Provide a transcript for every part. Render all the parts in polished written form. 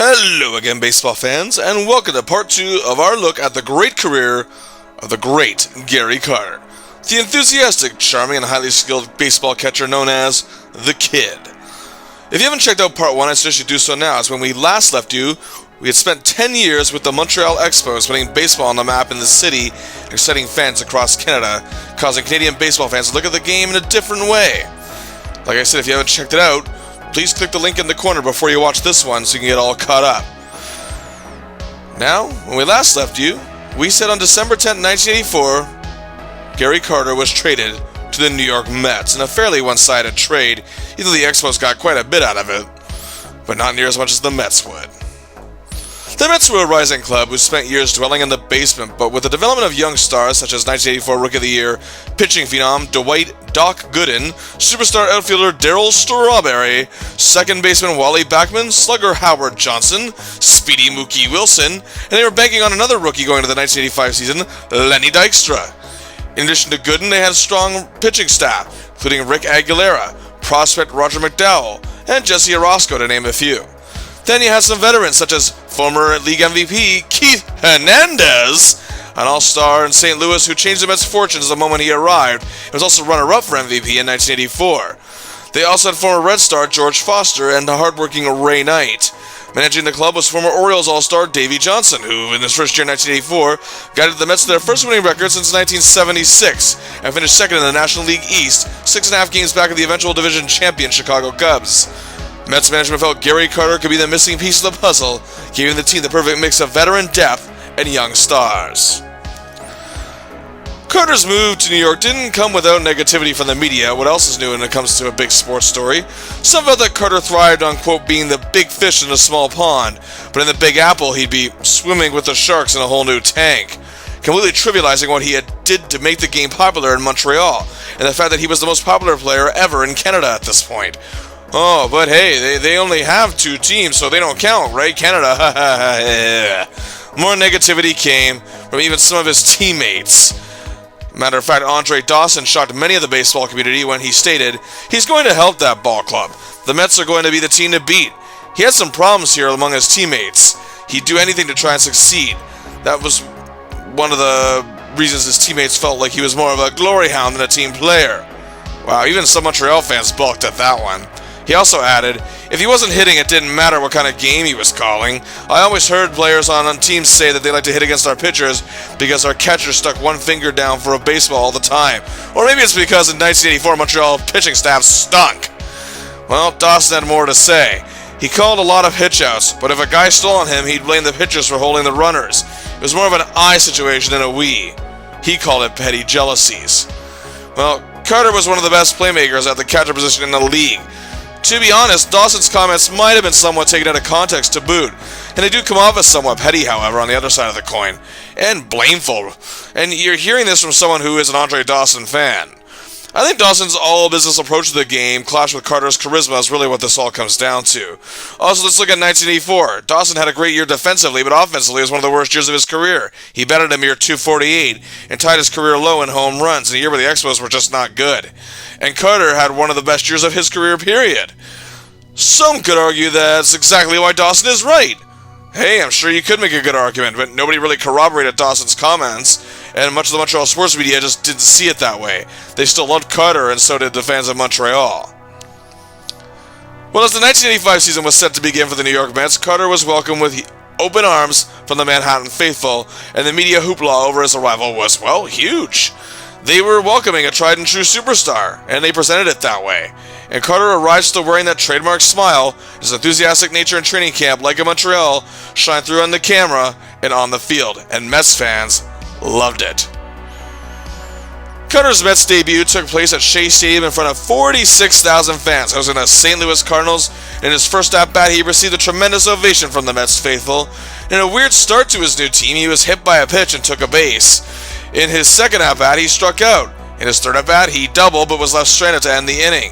Hello again, baseball fans, and welcome to part 2 of our look at the great career of the great Gary Carter, the enthusiastic, charming, and highly skilled baseball catcher known as the Kid. If you haven't checked out part 1, I suggest you do so now, as when we last left you, we had spent 10 years with the Montreal Expos putting baseball on the map in the city and exciting fans across Canada, causing Canadian baseball fans to look at the game in a different way. Like I said, if you haven't checked it out, please click the link in the corner before you watch this one so you can get all caught up. Now, when we last left you, we said on December 10, 1984, Gary Carter was traded to the New York Mets in a fairly one-sided trade, even though the Expos got quite a bit out of it, but not near as much as the Mets would. The Mets were a rising club who spent years dwelling in the basement, but with the development of young stars such as 1984 Rookie of the Year pitching phenom Dwight Doc Gooden, superstar outfielder Darryl Strawberry, second baseman Wally Backman, slugger Howard Johnson, speedy Mookie Wilson, and they were banking on another rookie going into the 1985 season, Lenny Dykstra. In addition to Gooden, they had a strong pitching staff, including Rick Aguilera, prospect Roger McDowell, and Jesse Orosco, to name a few. Then you had some veterans such as former league MVP Keith Hernandez, an all-star in St. Louis who changed the Mets' fortunes the moment he arrived. He was also runner-up for MVP in 1984. They also had former Red Star George Foster and the hardworking Ray Knight. Managing the club was former Orioles all-star Davey Johnson, who in his first year in 1984 guided the Mets to their first winning record since 1976 and finished second in the National League East, 6.5 games back of the eventual division champion Chicago Cubs. Mets management felt Gary Carter could be the missing piece of the puzzle, giving the team the perfect mix of veteran depth and young stars. Carter's move to New York didn't come without negativity from the media. What else is new when it comes to a big sports story? Some felt that Carter thrived on, quote, being the big fish in a small pond, but in the Big Apple he'd be swimming with the sharks in a whole new tank, completely trivializing what he did to make the game popular in Montreal, and the fact that he was the most popular player ever in Canada at this point. Oh, but hey, they only have 2 teams, so they don't count, right? Canada, More negativity came from even some of his teammates. Matter of fact, Andre Dawson shocked many of the baseball community when he stated, he's going to help that ball club. The Mets are going to be the team to beat. He had some problems here among his teammates. He'd do anything to try and succeed. That was one of the reasons his teammates felt like he was more of a glory hound than a team player. Wow, even some Montreal fans balked at that one. He also added, if he wasn't hitting, it didn't matter what kind of game he was calling. I always heard players on teams say that they like to hit against our pitchers because our catcher stuck one finger down for a baseball all the time. Or maybe it's because in 1984 Montreal pitching staff stunk. Well, Dawson had more to say. He called a lot of hitch-outs, but if a guy stole on him, he'd blame the pitchers for holding the runners. It was more of an I situation than a we. He called it petty jealousies. Well, Carter was one of the best playmakers at the catcher position in the league. To be honest, Dawson's comments might have been somewhat taken out of context to boot, and they do come off as somewhat petty, however, on the other side of the coin, and blameful. And you're hearing this from someone who is an Andre Dawson fan. I think Dawson's all-business approach to the game clashed with Carter's charisma is really what this all comes down to. Also, let's look at 1984. Dawson had a great year defensively, but offensively it was one of the worst years of his career. He batted a mere .248 and tied his career low in home runs in a year where the Expos were just not good. And Carter had one of the best years of his career, period. Some could argue that's exactly why Dawson is right. Hey, I'm sure you could make a good argument, but nobody really corroborated Dawson's comments, and much of the Montreal sports media just didn't see it that way. They still loved Carter, and so did the fans of Montreal. Well, as the 1985 season was set to begin for the New York Mets, Carter was welcomed with open arms from the Manhattan faithful, and the media hoopla over his arrival was, well, huge. They were welcoming a tried-and-true superstar, and they presented it that way. And Carter arrived still wearing that trademark smile. His enthusiastic nature in training camp, like in Montreal, shined through on the camera and on the field, and Mets fans loved it. Carter's Mets debut took place at Shea Stadium in front of 46,000 fans, hosting the St. Louis Cardinals. In his first at-bat, he received a tremendous ovation from the Mets faithful. In a weird start to his new team, he was hit by a pitch and took a base. In his second at-bat, he struck out. In his third at-bat, he doubled but was left stranded to end the inning.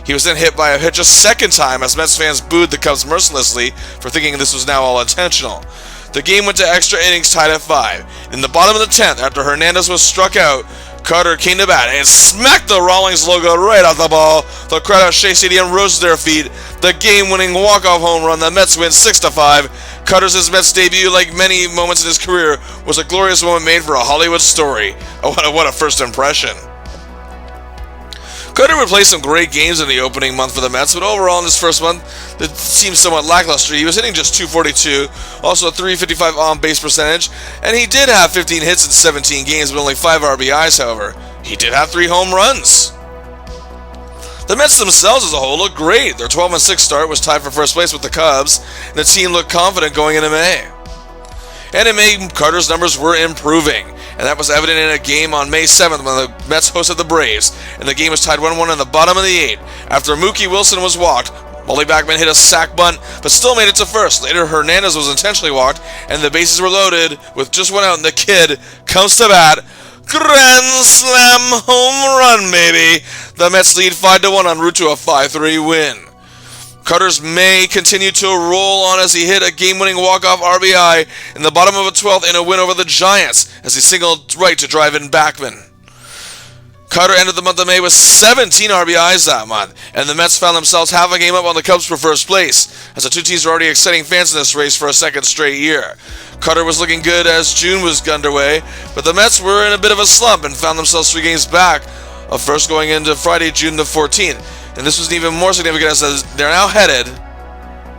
He was then hit by a pitch a second time as Mets fans booed the Cubs mercilessly for thinking this was now all intentional. The game went to extra innings tied at 5. In the bottom of the 10th, after Hernandez was struck out, Carter came to bat and smacked the Rawlings logo right off the ball. The crowd at Shea Stadium rose to their feet. the game-winning walk-off home run. The Mets win 6-5. Carter's Mets debut, like many moments in his career, was a glorious moment made for a Hollywood story. Oh, what a first impression. Carter would play some great games in the opening month for the Mets, but overall in his first month, it seemed somewhat lackluster. He was hitting just .242, also a .355 on-base percentage, and he did have 15 hits in 17 games, but only 5 RBIs, however. He did have 3 home runs. The Mets themselves as a whole looked great. Their 12-6 start was tied for first place with the Cubs, and the team looked confident going into May. And in May, Carter's numbers were improving, and that was evident in a game on May 7th when the Mets hosted the Braves, and the game was tied 1-1 in the bottom of the 8th. After Mookie Wilson was walked, Molly Backman hit a sac bunt, but still made it to first. Later, Hernandez was intentionally walked, and the bases were loaded with just one out, and the kid comes to bat. Grand slam home run, baby! The Mets lead 5-1 en route to a 5-3 win. Carter's May continued to roll on as he hit a game-winning walk-off RBI in the bottom of a 12th in a win over the Giants as he singled right to drive in Backman. Carter ended the month of May with 17 RBIs that month, and the Mets found themselves half a game up on the Cubs for first place, as the two teams were already exciting fans in this race for a second straight year. Carter was looking good as June was underway, but the Mets were in a bit of a slump and found themselves 3 games back of first going into Friday, June the 14th. And this was even more significant as they're now headed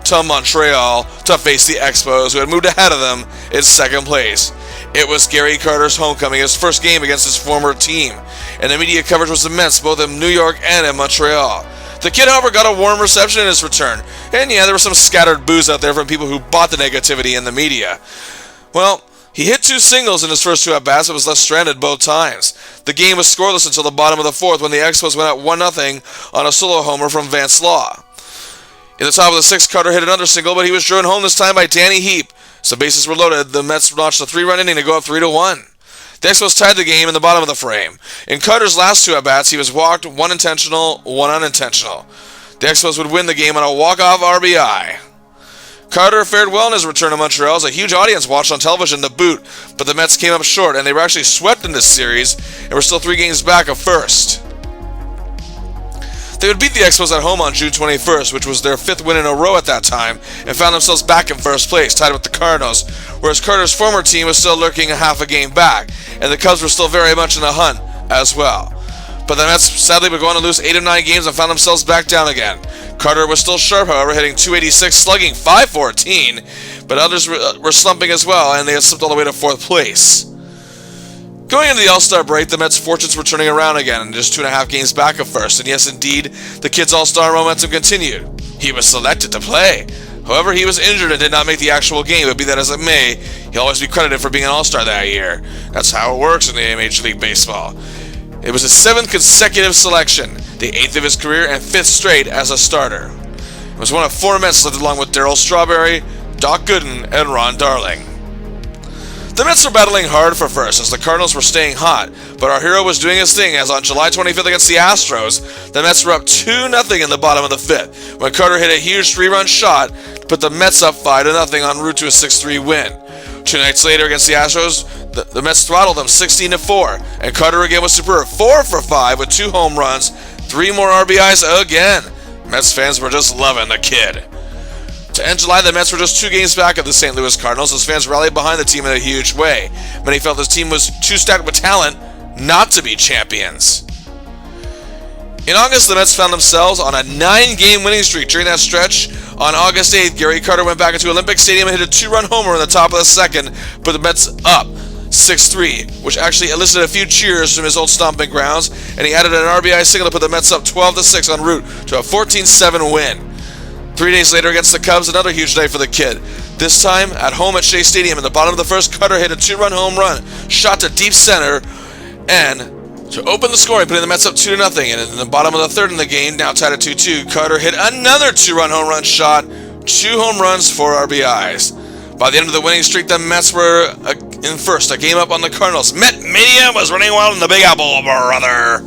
to Montreal to face the Expos, who had moved ahead of them in second place. It was Gary Carter's homecoming, his first game against his former team, and the media coverage was immense both in New York and in Montreal. The kid, however, got a warm reception in his return, and yeah, there was some scattered boos out there from people who bought the negativity in the media. Well, he hit 2 singles in his first 2 at-bats, but was left stranded both times. The game was scoreless until the bottom of the 4th when the Expos went out 1-0 on a solo homer from Vance Law. In the top of the 6th, Carter hit another single, but he was driven home this time by Danny Heap. So bases were loaded. The Mets notched a 3-run inning to go up 3-1. The Expos tied the game in the bottom of the frame. In Carter's last 2 at-bats, he was walked, 1 intentional, 1 unintentional. The Expos would win the game on a walk-off RBI. Carter fared well in his return to Montreal as a huge audience watched on television to boot, but the Mets came up short, and they were actually swept in this series and were still 3 games back of first. They would beat the Expos at home on June 21st, which was their 5th win in a row at that time, and found themselves back in first place, tied with the Cardinals, whereas Carter's former team was still lurking a half a game back, and the Cubs were still very much in the hunt as well. But the Mets sadly would go on to lose 8 of 9 games and found themselves back down again. Carter was still sharp, however, hitting .286, slugging .514, but others were slumping as well, and they had slipped all the way to 4th place. Going into the All-Star break, the Mets' fortunes were turning around again, and just 2.5 games back of first, and yes, indeed, the kid's All-Star momentum continued. He was selected to play. However, he was injured and did not make the actual game, but be that as it may, he'll always be credited for being an All-Star that year. That's how it works in the Major League Baseball. It was his 7th consecutive selection, the 8th of his career, and 5th straight as a starter. It was one of 4 Mets selected along with Darryl Strawberry, Doc Gooden, and Ron Darling. The Mets were battling hard for first as the Cardinals were staying hot, but our hero was doing his thing as on July 25th against the Astros, the Mets were up 2-0 in the bottom of the 5th when Carter hit a huge 3-run shot to put the Mets up 5-0 en route to a 6-3 win. 2 nights later against the Astros, the Mets throttled them 16-4, and Carter again was superb, 4 for 5 with 2 home runs, 3 more RBIs again. Mets fans were just loving the kid. To end July, the Mets were just 2 games back of the St. Louis Cardinals as fans rallied behind the team in a huge way. Many felt this team was too stacked with talent not to be champions. In August, the Mets found themselves on a 9-game winning streak. During that stretch, on August 8th, Gary Carter went back into Olympic Stadium and hit a 2-run homer in the top of the 2nd, put the Mets up 6-3, which actually elicited a few cheers from his old stomping grounds, and he added an RBI single to put the Mets up 12-6 en route to a 14-7 win. 3 days later against the Cubs, another huge night for the kid. This time, at home at Shea Stadium, in the bottom of the 1st, Carter hit a 2-run home run, shot to deep center, and to open the scoring, putting the Mets up 2-0, and in the bottom of the 3rd in the game, now tied at 2-2, Carter hit another 2-run home run shot, 2 home runs, 4 RBIs. By the end of the winning streak, the Mets were in first, a game up on the Cardinals. Met Mania was running wild in the Big Apple, brother.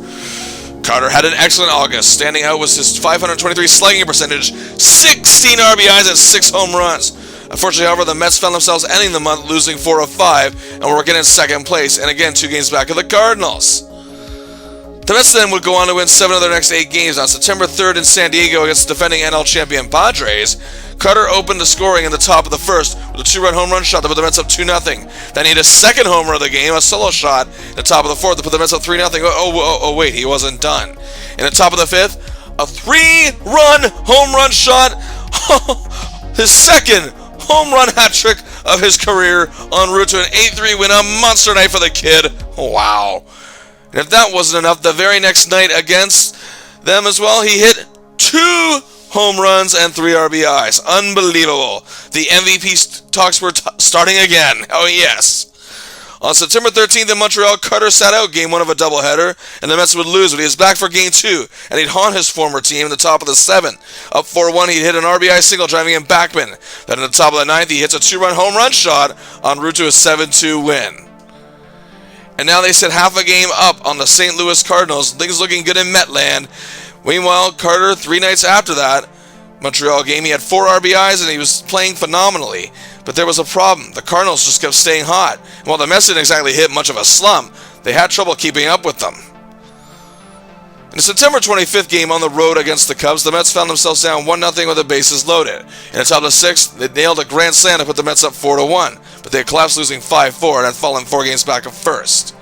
Carter had an excellent August. Standing out was his .523 slugging percentage, 16 RBIs and 6 home runs. Unfortunately, however, the Mets found themselves ending the month losing 4 of 5 and were again in 2nd place, and again 2 games back of the Cardinals. The Mets then would go on to win 7 of their next 8 games. On September 3rd in San Diego against the defending NL champion Padres, Carter opened the scoring in the top of the first with a 2-run home run shot that put the Mets up 2-0. Then he had a second homer of the game, a solo shot in the top of the fourth to put the Mets up 3-0. Oh, wait, he wasn't done. In the top of the fifth, a 3-run home run shot. His second home run hat trick of his career en route to an 8-3 win. A monster night for the kid. Wow. And if that wasn't enough, the very next night against them as well, he hit 2 home runs and 3 RBIs. Unbelievable. The MVP talks were starting again. Oh, yes. On September 13th in Montreal, Carter sat out Game 1 of a doubleheader, and the Mets would lose, but he was back for Game 2, and he'd haunt his former team in the top of the 7th. Up 4-1, he'd hit an RBI single, driving in Backman. Then in the top of the 9th, he hits a 2-run home run shot en route to a 7-2 win. And now they sit half a game up on the St. Louis Cardinals. Things looking good in Metland. Meanwhile, Carter, 3 nights after that Montreal game, he had 4 RBIs and he was playing phenomenally. But there was a problem. The Cardinals just kept staying hot. And while the Mets didn't exactly hit much of a slump, they had trouble keeping up with them. In the September 25th game on the road against the Cubs, the Mets found themselves down 1-0 with the bases loaded. In the top of the 6th, they nailed a grand slam to put the Mets up 4-1, but they had collapsed, losing 5-4 and had fallen 4 games back at first.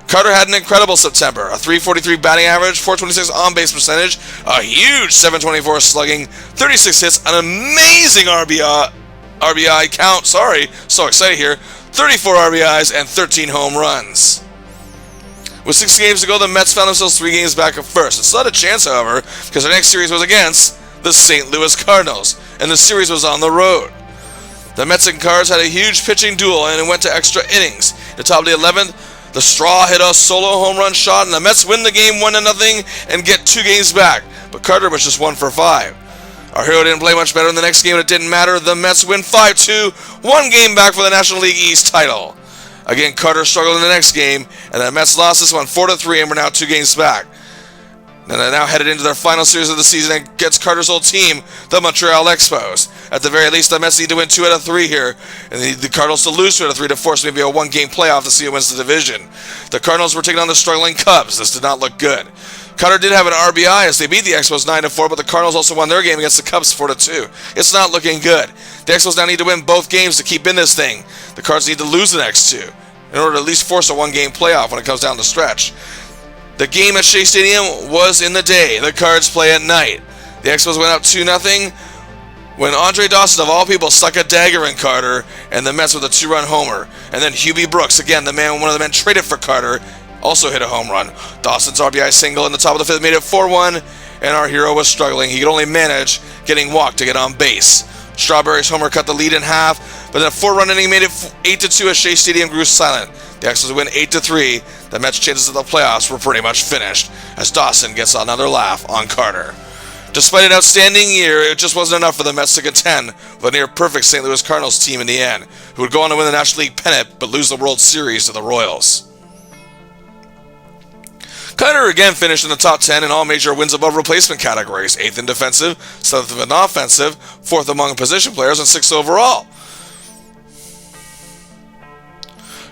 Carter had an incredible September, a .343 batting average, .426 on-base percentage, a huge .724 slugging, 36 hits, an amazing RBI count, so excited here, 34 RBIs and 13 home runs. With 6 games to go, the Mets found themselves 3 games back at first. It's not a chance, however, because their next series was against the St. Louis Cardinals, and the series was on the road. The Mets and Cards had a huge pitching duel, and it went to extra innings. In the top of the 11th, the Straw hit a solo home run shot, and the Mets win the game 1-0 and get 2 games back. But Carter was just 1 for 5. Our hero didn't play much better in the next game, and it didn't matter. The Mets win 5-2, 1 game back for the National League East title. Again, Carter struggled in the next game, and the Mets lost this one 4-3, and we're now 2 games back. And they're now headed into their final series of the season against Carter's old team, the Montreal Expos. At the very least, the Mets need to win 2 out of 3 here, and they need the Cardinals to lose 2 out of 3 to force maybe a 1-game playoff to see who wins the division. The Cardinals were taking on the struggling Cubs. This did not look good. Carter did have an RBI as they beat the Expos 9-4, but the Cardinals also won their game against the Cubs 4-2. It's not looking good. The Expos now need to win both games to keep in this thing. The Cards need to lose the next 2 in order to at least force a 1-game playoff when it comes down the stretch. The game at Shea Stadium was in the day. The Cards play at night. The Expos went up 2-0 when Andre Dawson, of all people, stuck a dagger in Carter, and the Mets with a 2-run homer. And then Hubie Brooks, again, one of the men traded for Carter, also hit a home run. Dawson's RBI single in the top of the 5th made it 4-1, and our hero was struggling. He could only manage getting walked to get on base. Strawberry's homer cut the lead in half, but then a 4-run inning made it 8-2 as Shea Stadium grew silent. The Expos win 8-3. The Mets' chances of the playoffs were pretty much finished as Dawson gets another laugh on Carter. Despite an outstanding year, it just wasn't enough for the Mets to contend with a near-perfect St. Louis Cardinals team in the end, who would go on to win the National League pennant but lose the World Series to the Royals. Carter again finished in the top 10 in all major wins above replacement categories, 8th in defensive, 7th in offensive, 4th among position players, and 6th overall.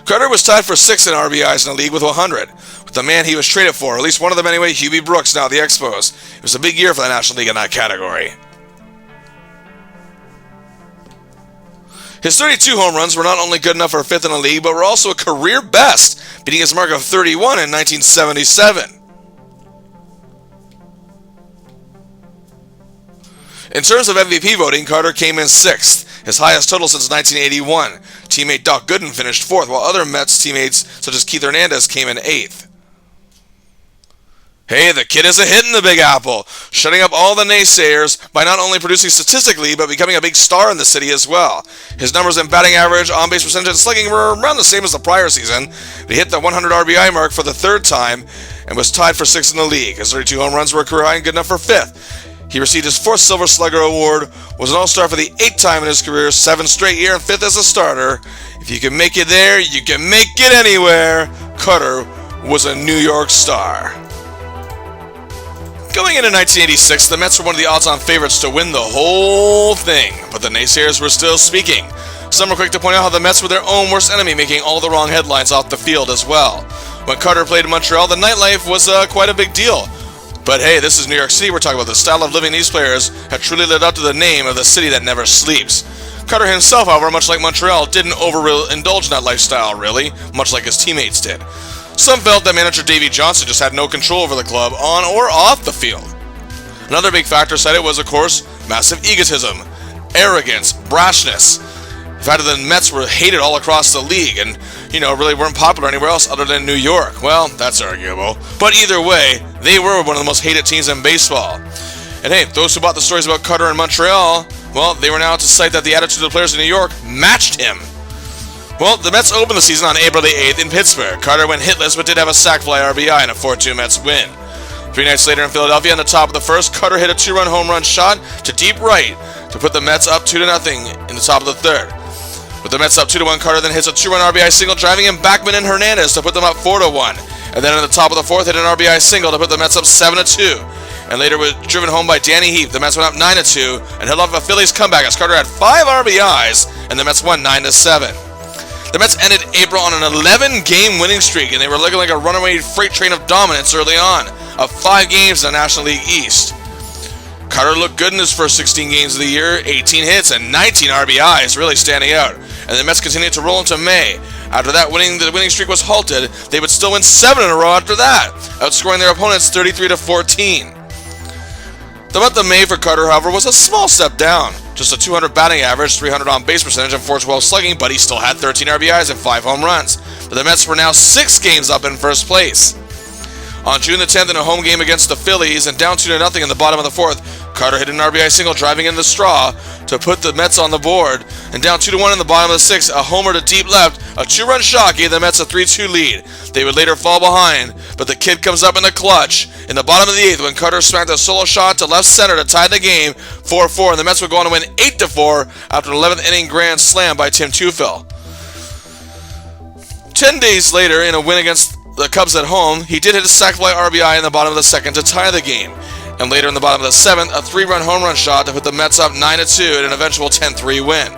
Carter was tied for 6th in RBIs in the league with 100, with the man he was traded for, at least one of them anyway, Hubie Brooks, now the Expos. It was a big year for the National League in that category. His 32 home runs were not only good enough for 5th in the league, but were also a career best, beating his mark of 31 in 1977. In terms of MVP voting, Carter came in 6th, his highest total since 1981. Teammate Doc Gooden finished 4th, while other Mets teammates such as Keith Hernandez came in 8th. Hey, the kid is a hit in the Big Apple, shutting up all the naysayers by not only producing statistically, but becoming a big star in the city as well. His numbers in batting average, on-base percentage, and slugging were around the same as the prior season. He hit the 100 RBI mark for the 3rd time and was tied for 6th in the league. His 32 home runs were a career high and good enough for 5th. He received his 4th Silver Slugger Award, was an All-Star for the 8th time in his career, 7th straight year, and 5th as a starter. If you can make it there, you can make it anywhere. Carter was a New York star. Going into 1986, the Mets were one of the odds-on favorites to win the whole thing, but the naysayers were still speaking. Some were quick to point out how the Mets were their own worst enemy, making all the wrong headlines off the field as well. When Carter played in Montreal, the nightlife was quite a big deal. But hey, this is New York City we're talking about. The style of living these players had truly lived up to the name of the city that never sleeps. Carter himself, however, much like Montreal, didn't overindulge in that lifestyle, really, much like his teammates did. Some felt that manager Davey Johnson just had no control over the club on or off the field. Another big factor cited was, of course, massive egotism, arrogance, brashness. The fact that the Mets were hated all across the league and, really weren't popular anywhere else other than New York. Well, that's arguable. But either way, they were one of the most hated teams in baseball. And hey, those who bought the stories about Carter in Montreal, well, they were now to cite that the attitude of the players in New York matched him. Well, the Mets opened the season on April the 8th in Pittsburgh. Carter went hitless but did have a sac fly RBI in a 4-2 Mets win. 3 nights later in Philadelphia, in the top of the first, Carter hit a 2-run home run shot to deep right to put the Mets up 2-0 in the top of the third. With the Mets up 2-1, Carter then hits a 2-run RBI single, driving in Backman and Hernandez to put them up 4-1. And then in the top of the fourth, hit an RBI single to put the Mets up 7-2. And later was driven home by Danny Heath. The Mets went up 9-2 and held off a Phillies comeback as Carter had 5 RBIs and the Mets won 9-7. The Mets ended April on an 11-game winning streak, and they were looking like a runaway freight train of dominance early on, of 5 games in the National League East. Carter looked good in his first 16 games of the year, 18 hits and 19 RBIs, really standing out. And the Mets continued to roll into May. After that, the winning streak was halted. They would still win 7 in a row after that, outscoring their opponents 33-14. The month of May for Carter, however, was a small step down. Just a 200 batting average, 300 on-base percentage, and 412 slugging, but he still had 13 RBIs and 5 home runs. But the Mets were now 6 games up in first place. On June the 10th, in a home game against the Phillies, and down 2-0 in the bottom of the fourth, Carter hit an RBI single driving in the straw to put the Mets on the board. And down 2-1 in the bottom of the sixth, a homer to deep left, a 2-run shot gave the Mets a 3-2 lead. They would later fall behind, but the kid comes up in the clutch in the bottom of the eighth when Carter smacked a solo shot to left center to tie the game 4-4, and the Mets would go on to win 8-4 after an 11th inning grand slam by Tim Teufel. 10 days later, in a win against the Cubs at home, he did hit a sac fly RBI in the bottom of the second to tie the game. And later in the bottom of the seventh, a 3-run home run shot to put the Mets up 9-2 in an eventual 10-3 win.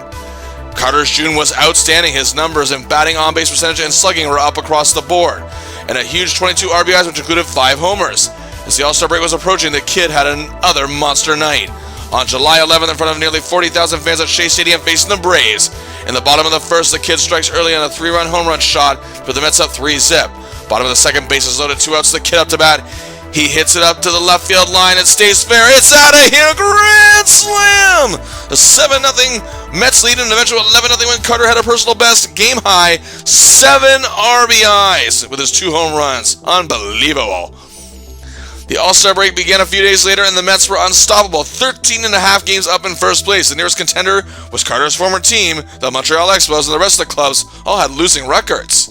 Carter's June was outstanding. His numbers in batting, on-base percentage, and slugging were up across the board. And a huge 22 RBIs, which included 5 homers. As the All-Star break was approaching, the kid had another monster night. On July 11th, in front of nearly 40,000 fans at Shea Stadium facing the Braves. In the bottom of the first, the kid strikes early on a 3-run home run shot to put the Mets up 3-zip. Bottom of the second, bases loaded, 2 outs, the kid up to bat. He hits it up to the left field line. It stays fair. It's out of here. Grand slam! A 7-0 Mets lead and an eventual 11-0 win. Carter had a personal best game high 7 RBIs with his 2 home runs. Unbelievable. The All-Star break began a few days later, and the Mets were unstoppable, 13.5 games up in first place. The nearest contender was Carter's former team, the Montreal Expos, and the rest of the clubs all had losing records.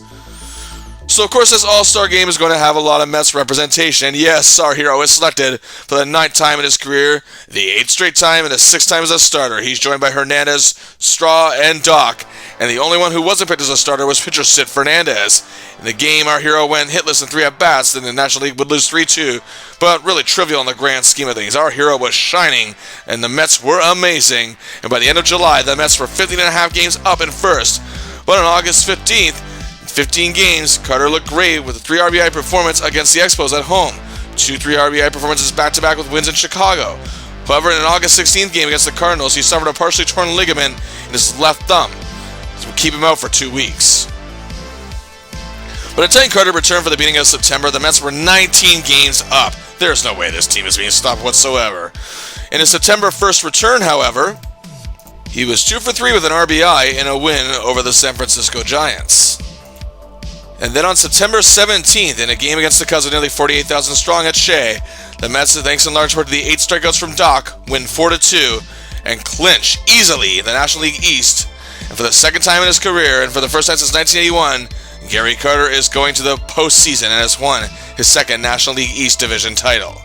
So, of course, this All-Star game is going to have a lot of Mets representation. And yes, our hero is selected for the 9th time in his career, the 8th straight time, and the 6th time as a starter. He's joined by Hernandez, Straw, and Doc. And the only one who wasn't picked as a starter was pitcher Sid Fernandez. In the game, our hero went hitless in 3 at-bats, then the National League would lose 3-2. But really trivial in the grand scheme of things. Our hero was shining, and the Mets were amazing. And by the end of July, the Mets were 15.5 games up in first. But on August 15th, 15 games, Carter looked great with a 3 RBI performance against the Expos at home. 2 3 RBI performances back-to-back with wins in Chicago. However, in an August 16th game against the Cardinals, he suffered a partially torn ligament in his left thumb. This would keep him out for 2 weeks. But until Carter returned for the beginning of September, the Mets were 19 games up. There's no way this team is being stopped whatsoever. In his September 1st return, however, he was 2 for 3 with an RBI in a win over the San Francisco Giants. And then on September 17th, in a game against the Cubs of nearly 48,000 strong at Shea, the Mets, thanks in large part to the 8 strikeouts from Doc, win 4-2 and clinch easily the National League East. And for the second time in his career, and for the first time since 1981, Gary Carter is going to the postseason and has won his 2nd National League East Division title.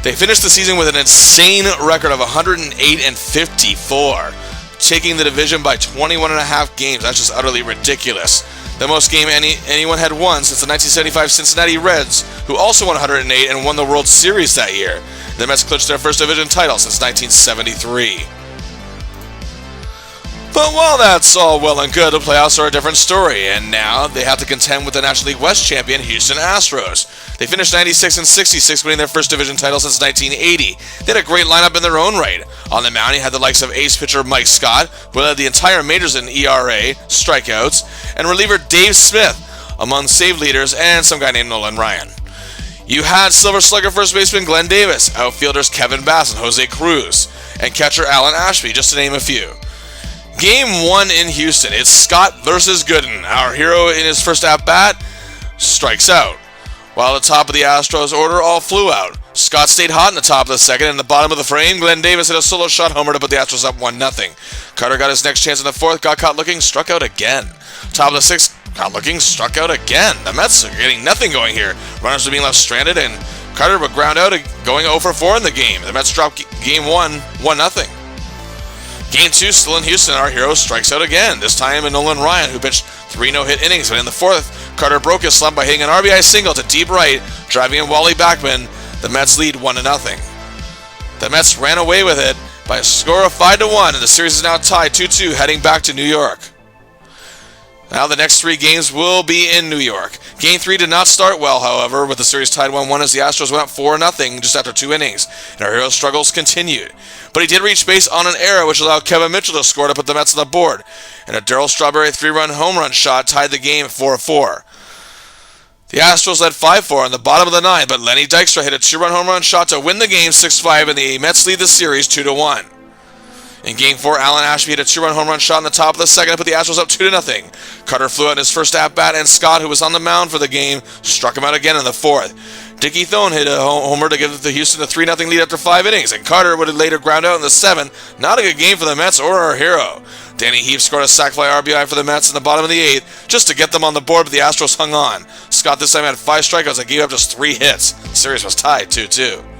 They finished the season with an insane record of 108-54, taking the division by 21.5 games. That's just utterly ridiculous. The most game anyone had won since the 1975 Cincinnati Reds, who also won 108 and won the World Series that year. The Mets clinched their first division title since 1973. But while that's all well and good, the playoffs are a different story, and now they have to contend with the National League West champion Houston Astros. They finished 96 and 66, winning their first division title since 1980. They had a great lineup in their own right. On the mound, he had the likes of ace pitcher Mike Scott, who led the entire majors in ERA, strikeouts, and reliever Dave Smith among save leaders, and some guy named Nolan Ryan. You had Silver Slugger first baseman Glenn Davis, outfielders Kevin Bass and Jose Cruz, and catcher Alan Ashby, just to name a few. Game 1 in Houston, it's Scott versus Gooden. Our hero in his first at-bat strikes out. While at the top of the Astros order all flew out. Scott stayed hot in the top of the second. In the bottom of the frame, Glenn Davis hit a solo shot homer to put the Astros up 1-0. Carter got his next chance in the fourth, got caught looking, struck out again. Top of the sixth, caught looking, struck out again. The Mets are getting nothing going here. Runners are being left stranded, and Carter would ground out, going 0 for 4 in the game. The Mets dropped game 1, 1-0. Game 2, still in Houston, our hero strikes out again, this time in Nolan Ryan, who pitched 3 no-hit innings, but in the fourth, Carter broke his slump by hitting an RBI single to deep right, driving in Wally Backman. The Mets lead 1-0. The Mets ran away with it by a score of 5-1, and the series is now tied 2-2, heading back to New York. Now the next 3 games will be in New York. Game 3 did not start well, however, with the series tied 1-1 as the Astros went up 4-0 just after 2 innings, and our hero's struggles continued. But he did reach base on an error, which allowed Kevin Mitchell to score to put the Mets on the board, and a Darryl Strawberry 3-run home run shot tied the game 4-4. The Astros led 5-4 in the bottom of the 9th, but Lenny Dykstra hit a 2-run home run shot to win the game 6-5, and the Mets lead the series 2-1. In Game 4, Alan Ashby hit a 2-run home run shot in the top of the second to put the Astros up 2-0. Carter flew out in his first at-bat, and Scott, who was on the mound for the game, struck him out again in the fourth. Dickie Thone hit a homer to give the Houston a 3-0 lead after 5 innings, and Carter would later ground out in the 7th. Not a good game for the Mets or our hero. Danny Heath scored a sac fly RBI for the Mets in the bottom of the 8th just to get them on the board, but the Astros hung on. Scott this time had 5 strikeouts and gave up just 3 hits. The series was tied 2-2.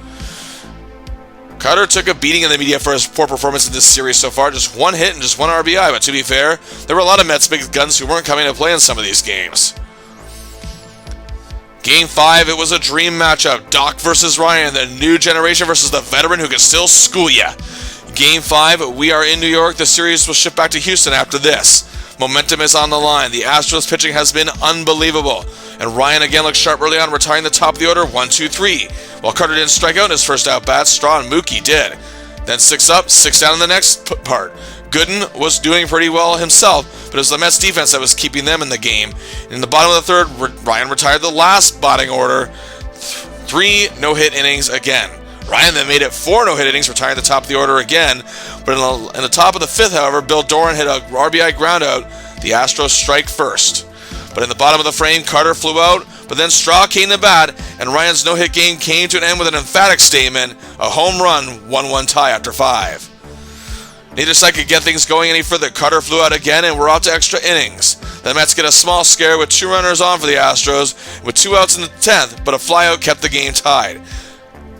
Carter took a beating in the media for his poor performance in this series so far. Just 1 hit and just 1 RBI, but to be fair, there were a lot of Mets big guns who weren't coming to play in some of these games. Game 5, it was a dream matchup. Doc versus Ryan, the new generation versus the veteran who can still school ya. Game 5, we are in New York. The series will shift back to Houston after this. Momentum is on the line. The Astros pitching has been unbelievable. And Ryan again looked sharp early on, retiring the top of the order 1-2-3. While Carter didn't strike out in his first at-bat, Straw and Mookie did. Then 6 up, 6 down in the next part. Gooden was doing pretty well himself, but it was the Mets defense that was keeping them in the game. In the bottom of the third, Ryan retired the last batting order. 3 no-hit innings again. Ryan then made it 4 no-hit innings, retiring the top of the order again. But in the top of the 5th, however, Bill Doran hit a RBI groundout. The Astros strike first. But in the bottom of the frame, Carter flew out, but then Straw came to bat, and Ryan's no-hit game came to an end with an emphatic statement, a home run, 1-1 tie after 5. Neither side could get things going any further. Carter flew out again, and we're out to extra innings. The Mets get a small scare with 2 runners on for the Astros, with 2 outs in the 10th, but a flyout kept the game tied.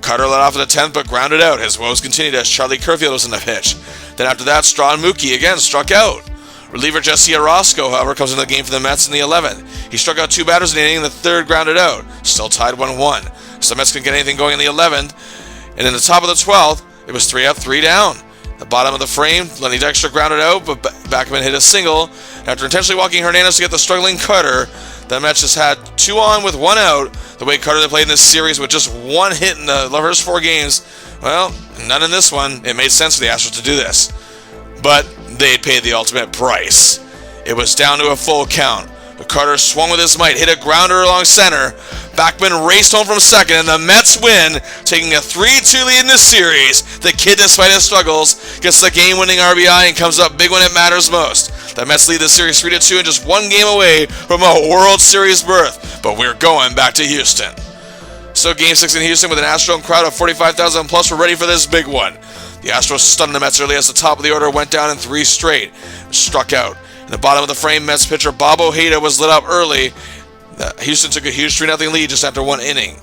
Carter led off in the 10th, but grounded out. His woes continued as Charlie Kerfield was in the pitch. Then after that, Straw and Mookie again struck out. Reliever Jesse Orozco, however, comes into the game for the Mets in the 11th. He struck out 2 batters in the inning, and the 3rd grounded out. Still tied 1-1. So the Mets couldn't get anything going in the 11th. And in the top of the 12th, it was 3 up, 3 down. The bottom of the frame, Lenny Dykstra grounded out, but Backman hit a single. After intentionally walking Hernandez to get the struggling Carter, the Mets just had 2 on with 1 out. The way Carter played in this series with just 1 hit in the first 4 games, well, none in this one. It made sense for the Astros to do this. But they had paid the ultimate price. It was down to a full count. But Carter swung with his might, hit a grounder along center. Backman raced home from second, and the Mets win, taking a 3-2 lead in this series. The kid, despite his struggles, gets the game-winning RBI and comes up big when it matters most. The Mets lead the series 3-2 and just 1 game away from a World Series berth. But we're going back to Houston. So Game 6 in Houston with an Astro crowd of 45,000 plus, we're ready for this big one. The Astros stunned the Mets early as the top of the order went down in 3 straight, struck out. In the bottom of the frame, Mets pitcher Bob Ojeda was lit up early. Houston took a huge 3-0 lead just after 1 inning.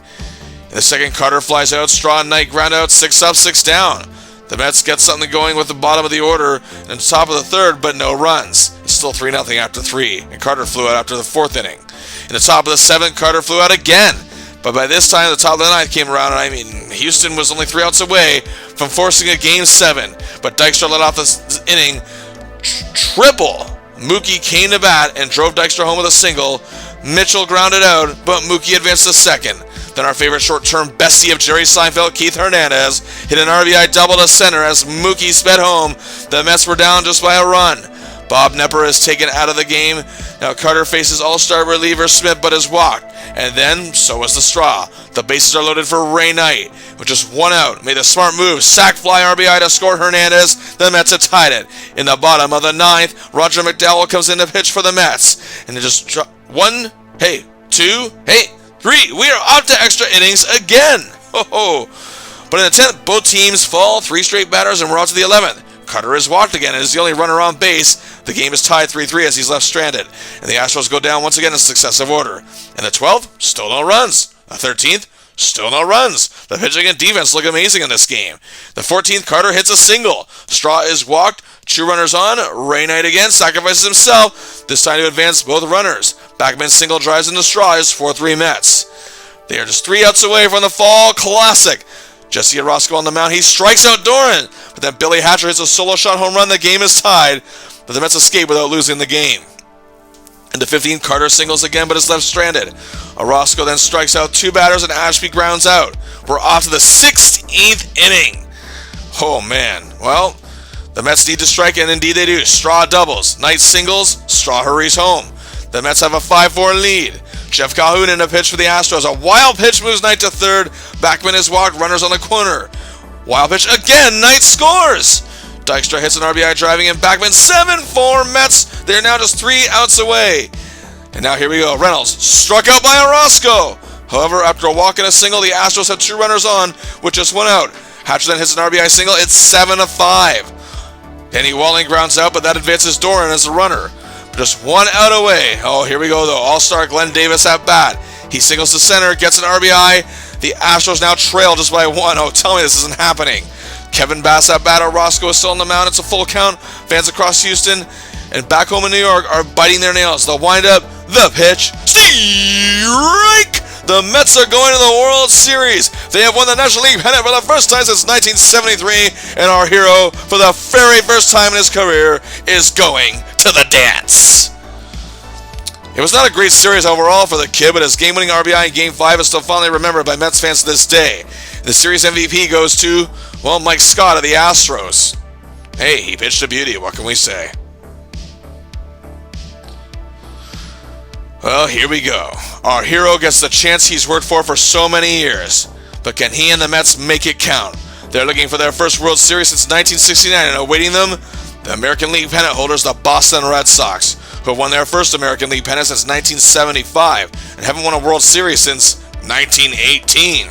In the second, Carter flies out, Straw and Knight ground out, 6 up, 6 down. The Mets get something going with the bottom of the order and top of the 3rd, but no runs. It's still 3-0 after 3, and Carter flew out after the 4th inning. In the top of the 7th, Carter flew out again. But by this time, the top of the 9th came around, and Houston was only 3 outs away from forcing a Game 7. But Dykstra led off this inning, triple. Mookie came to bat and drove Dykstra home with a single. Mitchell grounded out, but Mookie advanced to second. Then our favorite short-term bestie of Jerry Seinfeld, Keith Hernandez, hit an RBI double to center as Mookie sped home. The Mets were down just by a run. Bob Nepper is taken out of the game. Now Carter faces all-star reliever Smith but is walked. And then, so is the straw. The bases are loaded for Ray Knight. With just one out, made a smart move. Sac fly RBI to score Hernandez. The Mets have tied it. In the bottom of the ninth, Roger McDowell comes in to pitch for the Mets. And they just drop one, hey, two, hey, three. We are up to extra innings again. Ho-ho. But in the 10th, both teams fall. 3 straight batters and we're on to the 11th. Carter is walked again and is the only runner on base. The game is tied 3-3 as he's left stranded. And the Astros go down once again in successive order. And the 12th, still no runs. The 13th, still no runs. The pitching and defense look amazing in this game. The 14th, Carter hits a single. Straw is walked. 2 runners on. Ray Knight again sacrifices himself. This time to advance both runners. Backman's single drives into Straw is 4-3 Mets. They are just 3 outs away from the fall classic. Jesse Orozco on the mound. He strikes out Doran. But then Billy Hatcher hits a solo shot home run. The game is tied. But the Mets escape without losing the game. In the 15th, Carter singles again but is left stranded. Orozco then strikes out 2 batters and Ashby grounds out. We're off to the 16th inning. Oh man. Well, the Mets need to strike and indeed they do. Straw doubles. Knight singles. Straw hurries home. The Mets have a 5-4 lead. Jeff Calhoun in a pitch for the Astros. A wild pitch moves Knight to third. Backman is walked. Runners on the corner. Wild pitch again. Knight scores. Dykstra hits an RBI driving in. Backman 7-4 Mets. They're now just 3 outs away. And now here we go. Reynolds struck out by Orozco. However, after a walk and a single, the Astros have 2 runners on with just 1 out. Hatcher then hits an RBI single. It's 7-5. Danny Walling grounds out, but that advances Doran as a runner. Just 1 out away. Oh, here we go, though. All-star Glenn Davis at bat. He singles to center, gets an RBI. The Astros now trail just by 1. Oh, tell me this isn't happening. Kevin Bass at bat. Orozco is still on the mound. It's a full count. Fans across Houston and back home in New York are biting their nails. The windup, the pitch. Strike! The Mets are going to the World Series. They have won the National League pennant for the first time since 1973, and our hero, for the very first time in his career, is going to the dance. It was not a great series overall for the kid, but his game-winning RBI in Game 5 is still fondly remembered by Mets fans to this day. The series MVP goes to, well, Mike Scott of the Astros. Hey, he pitched a beauty, what can we say? Well, here we go. Our hero gets the chance he's worked for so many years. But can he and the Mets make it count? They're looking for their first World Series since 1969, and awaiting them, the American League pennant holders, the Boston Red Sox, who have won their first American League pennant since 1975, and haven't won a World Series since 1918.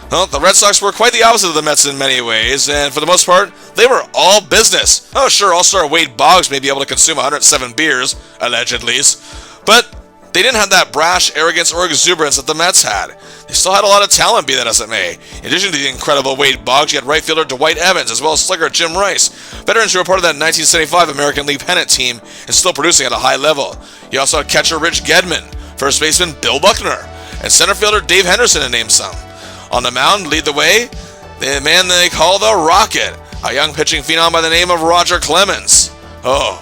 Well, the Red Sox were quite the opposite of the Mets in many ways, and for the most part, they were all business. Oh, sure, All-Star Wade Boggs may be able to consume 107 beers, allegedly, but they didn't have that brash arrogance or exuberance that the Mets had. They still had a lot of talent, be that as it may. In addition to the incredible Wade Boggs, you had right fielder Dwight Evans, as well as slugger Jim Rice, veterans who were part of that 1975 American League pennant team and still producing at a high level. You also had catcher Rich Gedman, first baseman Bill Buckner, and center fielder Dave Henderson, to name some. On the mound, lead the way, the man they call the Rocket, a young pitching phenom by the name of Roger Clemens. Oh,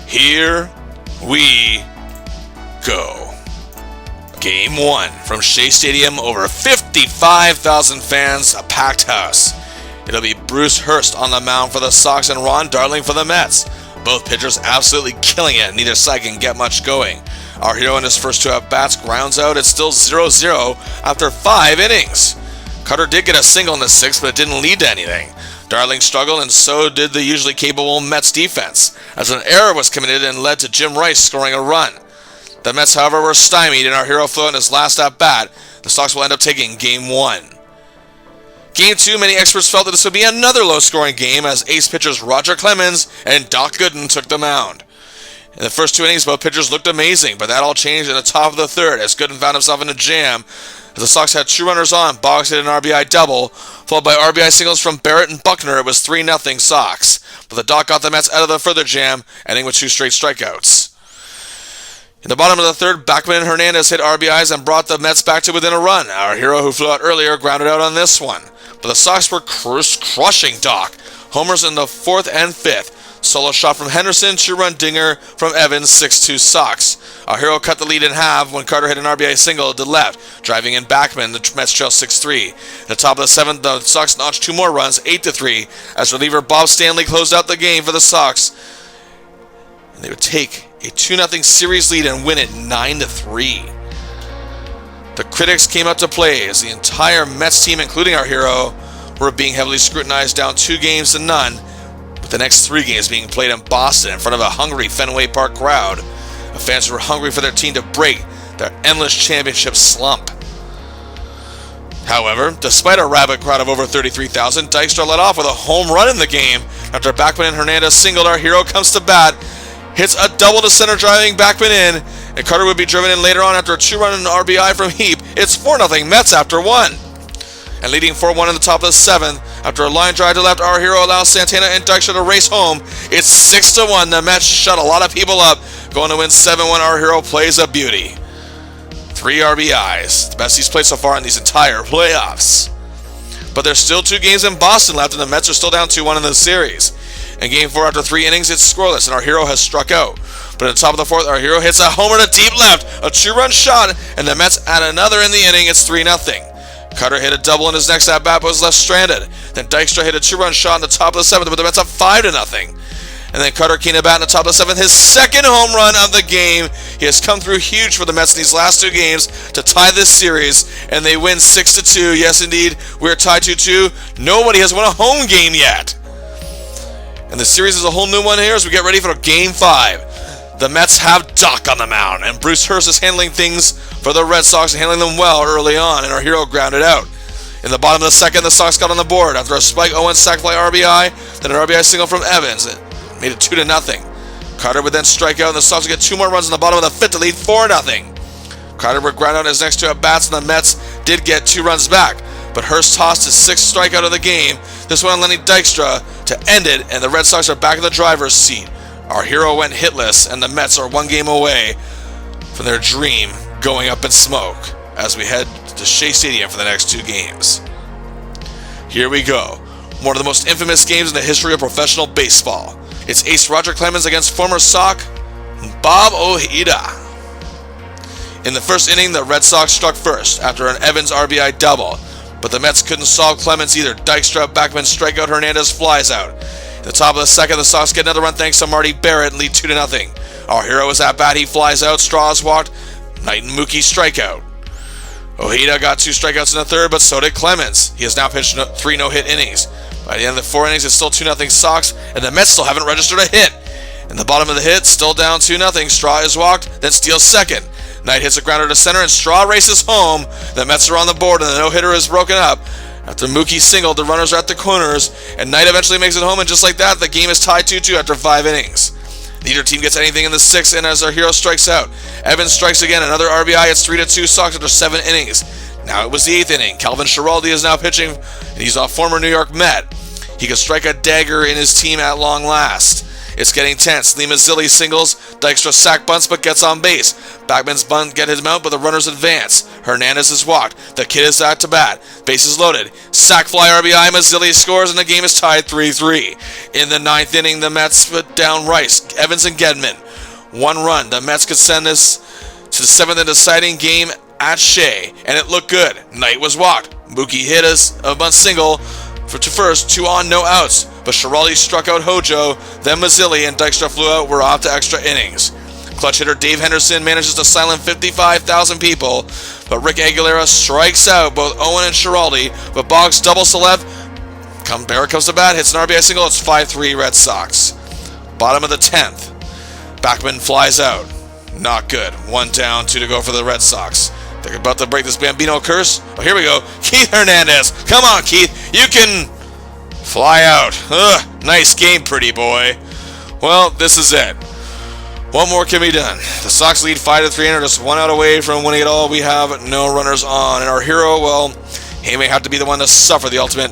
here we go. Game 1 from Shea Stadium, over 55,000 fans, a packed house. It'll be Bruce Hurst on the mound for the Sox and Ron Darling for the Mets. Both pitchers absolutely killing it, neither side can get much going. Our hero in his first 2 at-bats grounds out. It's still 0-0 after 5 innings. Carter did get a single in the 6th, but it didn't lead to anything. Darling struggled, and so did the usually capable Mets defense, as an error was committed and led to Jim Rice scoring a run. The Mets, however, were stymied, and our hero flew in his last at-bat. The Sox will end up taking Game 1. Game 2, many experts felt that this would be another low-scoring game as ace pitchers Roger Clemens and Doc Gooden took the mound. In the first 2 innings, both pitchers looked amazing, but that all changed in the top of the 3rd as Gooden found himself in a jam. As the Sox had 2 runners on, Boggs hit an RBI double, followed by RBI singles from Barrett and Buckner. It was 3-0 Sox, but the Doc got the Mets out of the further jam, ending with 2 straight strikeouts. In the bottom of the 3rd, Backman and Hernandez hit RBIs and brought the Mets back to within a run. Our hero, who flew out earlier, grounded out on this one. But the Sox were crushing Doc. Homers in the 4th and 5th. Solo shot from Henderson, 2-run dinger from Evans, 6-2 Sox. Our hero cut the lead in half when Carter hit an RBI single to left, driving in Backman. The Mets trail 6-3. At the top of the 7th, the Sox notched 2 more runs, 8-3, as reliever Bob Stanley closed out the game for the Sox. And they would take a 2-0 series lead and win it 9-3. The critics came out to play as the entire Mets team, including our hero, were being heavily scrutinized, down 2-0 with the next 3 games being played in Boston in front of a hungry Fenway Park crowd. The fans were hungry for their team to break their endless championship slump. However, despite a rabid crowd of over 33,000, Dykstra led off with a home run in the game. After Backman and Hernandez singled, our hero comes to bat, hits a double to center, driving Backman in, and Carter would be driven in later on after a 2-run RBI from Heap. It's 4-0 Mets after 1. And leading 4-1 in the top of the 7th, after a line drive to left, our hero allows Santana and Dykstra to race home. It's 6-1. The Mets shut a lot of people up, going to win 7-1. Our hero plays a beauty. 3 RBIs, the best he's played so far in these entire playoffs. But there's still 2 games in Boston left, and the Mets are still down 2-1 in the series. In Game 4, after 3 innings, it's scoreless, and our hero has struck out. But at the top of the 4th, our hero hits a homer to deep left, a 2-run shot, and the Mets add another in the inning. It's 3-0. Carter hit a double in his next at-bat, but was left stranded. Then Dykstra hit a 2-run shot in the top of the 7th, but the Mets up 5-0. And then Carter came to bat in the top of the 7th, his second home run of the game. He has come through huge for the Mets in these last 2 games to tie this series, and they win 6-2. Yes, indeed, we're tied 2-2. Nobody has won a home game yet. And the series is a whole new one here as we get ready for Game 5. The Mets have Doc on the mound, and Bruce Hurst is handling things for the Red Sox and handling them well early on, and our hero grounded out. In the bottom of the 2nd, the Sox got on the board after a Spike Owens sac fly RBI, then an RBI single from Evans. It made it 2-0. Carter would then strike out, and the Sox would get 2 more runs in the bottom of the 5th to lead 4-0. Carter would ground out his next 2 at-bats, and the Mets did get 2 runs back, but Hurst tossed his 6th strikeout of the game, this one on Lenny Dykstra, to end it, and the Red Sox are back in the driver's seat. Our hero went hitless, and the Mets are 1 game away from their dream going up in smoke as we head to Shea Stadium for the next 2 games. Here we go. One of the most infamous games in the history of professional baseball. It's ace Roger Clemens against former Sox Bob Ojeda. In the first inning, the Red Sox struck first after an Evans RBI double, but the Mets couldn't solve Clemens either. Dykstra, Backman strike out, Hernandez flies out. At the top of the 2nd, the Sox get another run thanks to Marty Barrett and lead 2-0. Our hero is at bat, he flies out, Straws walked, Knight and Mookie strikeout. Ojeda got 2 strikeouts in the 3rd, but so did Clemens. He has now pitched 3 no-hit innings. By the end of the 4 innings, it's still 2-0 Sox, and the Mets still haven't registered a hit. In the bottom of the hit, still down 2-0. Straw is walked, then steals 2nd. Knight hits a grounder to center, and Straw races home. The Mets are on the board, and the no-hitter is broken up. After Mookie singled, the runners are at the corners, and Knight eventually makes it home, and just like that, the game is tied 2-2 after 5 innings. Neither team gets anything in the 6th, and as our hero strikes out, Evans strikes again, another RBI. It's 3-2 Sox after 7 innings. Now it was the 8th inning. Calvin Schiraldi is now pitching, and he's a former New York Met. He could strike a dagger in his team at long last. It's getting tense. Lima Zilli singles, Dykstra sack bunts but gets on base. Backman's bunt get him out, but the runners advance. Hernandez is walked. The kid is out to bat. Bases loaded. Sack fly RBI. Mazzilli scores, and the game is tied 3-3. In the 9th inning, the Mets put down Rice, Evans, and Gedman. 1 run. The Mets could send this to the 7th and deciding game at Shea, and it looked good. Knight was walked. Mookie hit a bunt single to first, 2 on, no outs. But Schiraldi struck out Hojo, then Mazzilli and Dykstra flew out. We're off to extra innings. Clutch hitter Dave Henderson manages to silence 55,000 people, but Rick Aguilera strikes out both Owen and Schiraldi, but Boggs doubles to left. Barrett comes to bat, hits an RBI single. It's 5-3 Red Sox. Bottom of the 10th. Backman flies out. Not good. 1 down, 2 to go for the Red Sox. They're about to break this Bambino curse. Oh, here we go. Keith Hernandez. Come on, Keith. You can fly out. Ugh, nice game, pretty boy. Well, this is it. What more can be done? The Sox lead 5-3 and are just 1 out away from winning it all. We have no runners on. And our hero, well, he may have to be the one to suffer the ultimate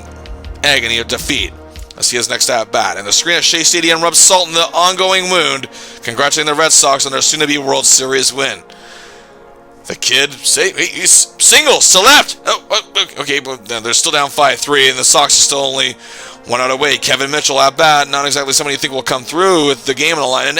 agony of defeat. Let's see his next at-bat. And the screen at Shea Stadium rubs salt in the ongoing wound, congratulating the Red Sox on their soon-to-be World Series win. The kid, he's singles to left. Oh, okay, but they're still down 5-3, and the Sox are still only 1 out away, Kevin Mitchell at bat. Not exactly somebody you think will come through with the game on the line. And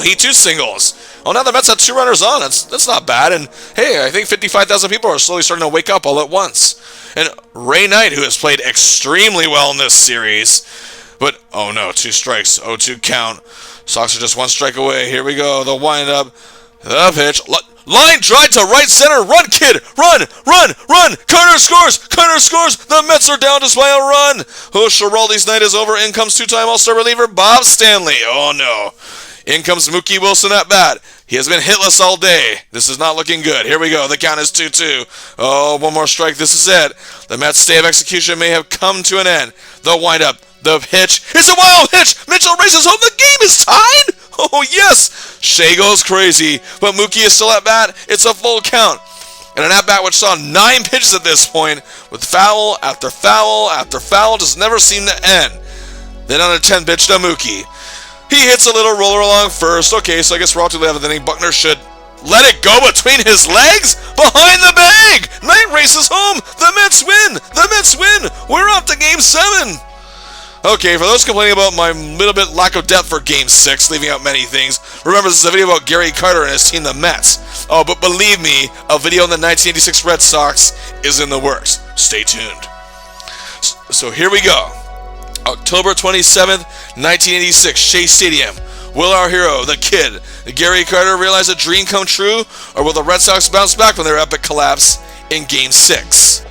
he too singles. Oh, now the Mets have 2 runners on. That's not bad. And hey, I think 55,000 people are slowly starting to wake up all at once. And Ray Knight, who has played extremely well in this series, but oh no, 2 strikes, 0-2 count. Sox are just 1 strike away. Here we go. The windup, the pitch. Line drive to right center. Run, kid. Run. Carter scores. The Mets are down just by a run. Oh, Schiraldi's night is over. In comes 2-time All-Star reliever Bob Stanley. Oh, no. In comes Mookie Wilson at bat. He has been hitless all day. This is not looking good. Here we go. The count is 2-2. Oh, 1 more strike. This is it. The Mets' stay of execution may have come to an end. The windup. The pitch. It's a wild pitch. Mitchell races home. The game is tied. Oh, yes! Shea goes crazy, but Mookie is still at bat. It's a full count. And an at-bat which saw 9 pitches at this point, with foul after foul after foul, just never seemed to end. Then on a 10 pitch to Mookie. He hits a little roller along first. Okay, so I guess we're all too late. Then Buckner should let it go between his legs. Behind the bag! Knight races home. The Mets win. We're off to Game 7. Okay, for those complaining about my little bit lack of depth for Game 6, leaving out many things, remember this is a video about Gary Carter and his team, the Mets. Oh, but believe me, a video on the 1986 Red Sox is in the works. Stay tuned. So here we go. October 27th, 1986, Shea Stadium. Will our hero, the kid, Gary Carter, realize a dream come true, or will the Red Sox bounce back from their epic collapse in Game 6?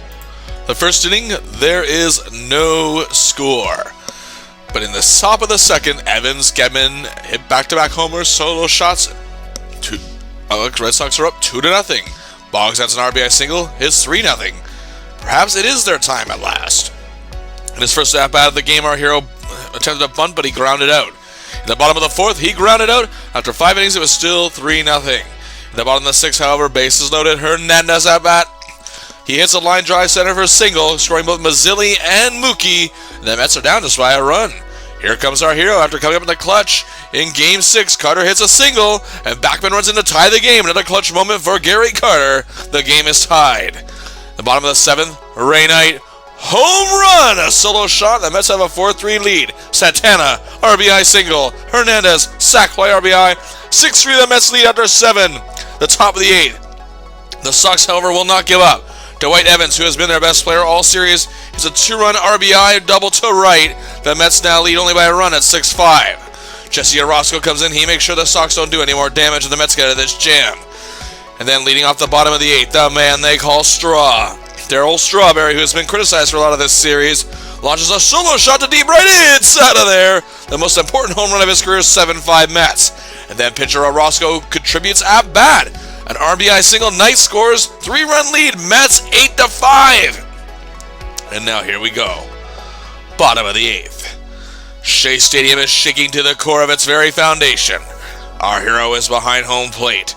The first inning, there is no score. But in the top of the second, Evans, Gedman hit back-to-back homers, solo shots. Red Sox are up 2-0. Boggs adds an RBI single, hits 3-0. Perhaps it is their time at last. In his first at-bat of the game, our hero attempted a bunt, but he grounded out. In the bottom of the 4th, he grounded out. After 5 innings, it was still 3-0. In the bottom of the 6th, however, bases loaded. Hernandez at-bat. He hits a line drive center for a single, scoring both Mazzilli and Mookie. The Mets are down just by a run. Here comes our hero after coming up in the clutch. In Game 6, Carter hits a single, and Backman runs in to tie the game. Another clutch moment for Gary Carter. The game is tied. The bottom of the 7th, Ray Knight, home run! A solo shot. The Mets have a 4-3 lead. Santana, RBI single. Hernandez, sac fly RBI. 6-3 the Mets lead after 7. The top of the 8th. The Sox, however, will not give up. Dwight Evans, who has been their best player all series, is a 2-run RBI double to right. The Mets now lead only by a run at 6-5. Jesse Orosco comes in. He makes sure the Sox don't do any more damage, and the Mets get out of this jam. And then leading off the bottom of the 8th, the man they call Straw. Darryl Strawberry, who has been criticized for a lot of this series, launches a solo shot to deep right. It's out of there. The most important home run of his career is 7-5 Mets. And then pitcher Orosco contributes at bat. An RBI single, Knight scores, 3-run lead, Mets 8-5. And now here we go. Bottom of the 8th. Shea Stadium is shaking to the core of its very foundation. Our hero is behind home plate.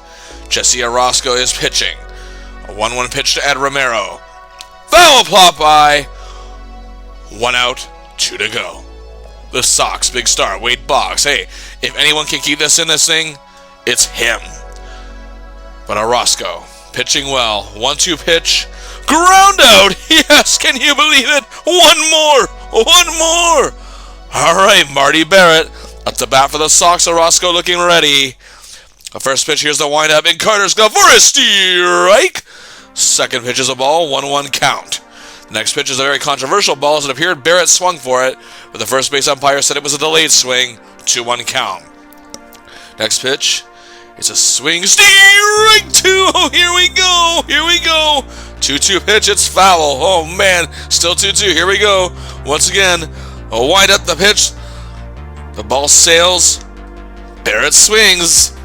Jesse Orosco is pitching. A 1-1 pitch to Ed Romero. Foul plot by. 1 out, 2 to go. The Sox, big star, Wade Boggs. Hey, if anyone can keep this in this thing, it's him. But Orosco, pitching well. 1-2 pitch. Ground out! Yes, can you believe it? One more! All right, Marty Barrett up to bat for the Sox. Orosco looking ready. The first pitch, here's the windup in Carter's glove for a strike. Second pitch is a ball, 1-1 count. The next pitch is a very controversial ball as it appeared Barrett swung for it, but the first base umpire said it was a delayed swing, 2-1 count. Next pitch. It's a swing, strike 2. Oh, here we go. 2-2 pitch, it's foul. Oh, man, still 2-2. Here we go. Once again, a wind up the pitch. The ball sails. Barrett swings.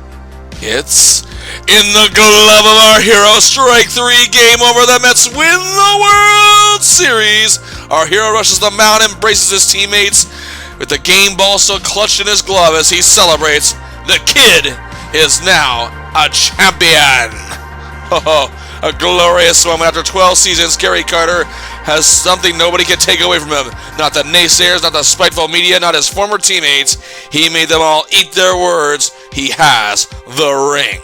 It's in the glove of our hero. Strike 3, game over. The Mets win the World Series. Our hero rushes the mound, embraces his teammates with the game ball still clutched in his glove as he celebrates. The kid is now a champion. Oh, a glorious moment. After 12 seasons, Gary Carter has something nobody can take away from him. Not the naysayers, not the spiteful media, not his former teammates. He made them all eat their words. He has the ring.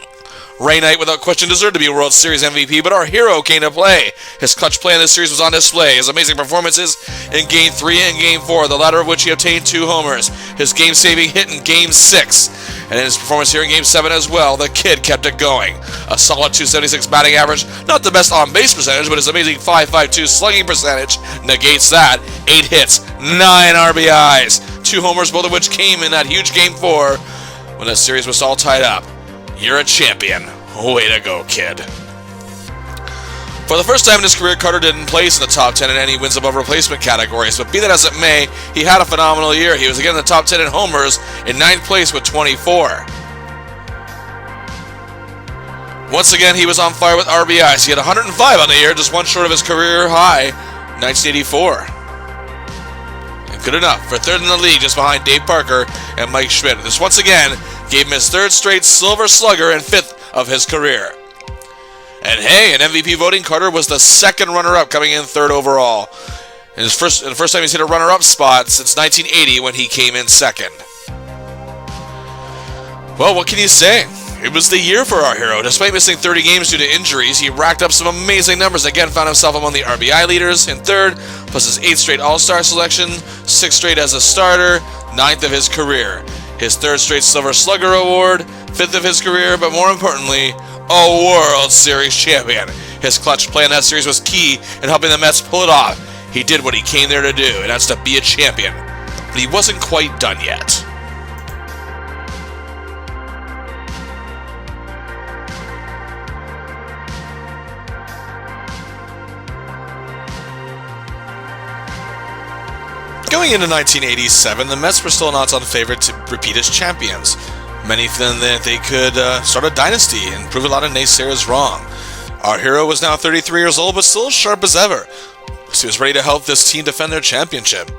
Ray Knight, without question, deserved to be a World Series MVP, but our hero came to play. His clutch play in this series was on display. His amazing performances in Game 3 and Game 4, the latter of which he obtained 2 homers. His game-saving hit in Game 6, and in his performance here in Game 7 as well, the kid kept it going. A solid .276 batting average, not the best on-base percentage, but his amazing .552 slugging percentage negates that. 8 hits, 9 RBIs, 2 homers, both of which came in that huge Game 4 when the series was all tied up. You're a champion. Way to go, kid. For the first time in his career, Carter didn't place in the top 10 in any wins above replacement categories, but be that as it may, he had a phenomenal year. He was again in the top 10 in homers, in 9th place with 24. Once again, he was on fire with RBIs. He had 105 on the year, just one short of his career high, 1984. And good enough for 3rd in the league, just behind Dave Parker and Mike Schmidt. This once again gave him his 3rd straight Silver Slugger and 5th of his career. And hey, in MVP voting, Carter was the 2nd runner-up, coming in 3rd overall. And the first time he's hit a runner-up spot since 1980 when he came in 2nd. Well, what can you say? It was the year for our hero. Despite missing 30 games due to injuries, he racked up some amazing numbers. Again, found himself among the RBI leaders in 3rd, plus his 8th straight All-Star selection, 6th straight as a starter, 9th of his career. His 3rd straight Silver Slugger award, 5th of his career, but more importantly, a World Series champion. His clutch play in that series was key in helping the Mets pull it off. He did what he came there to do, and that's to be a champion. But he wasn't quite done yet. Going into 1987, the Mets were still an odds-on favorite to repeat as champions. Many feeling that they could start a dynasty and prove a lot of naysayers wrong. Our hero was now 33 years old, but still as sharp as ever. So he was ready to help this team defend their championship.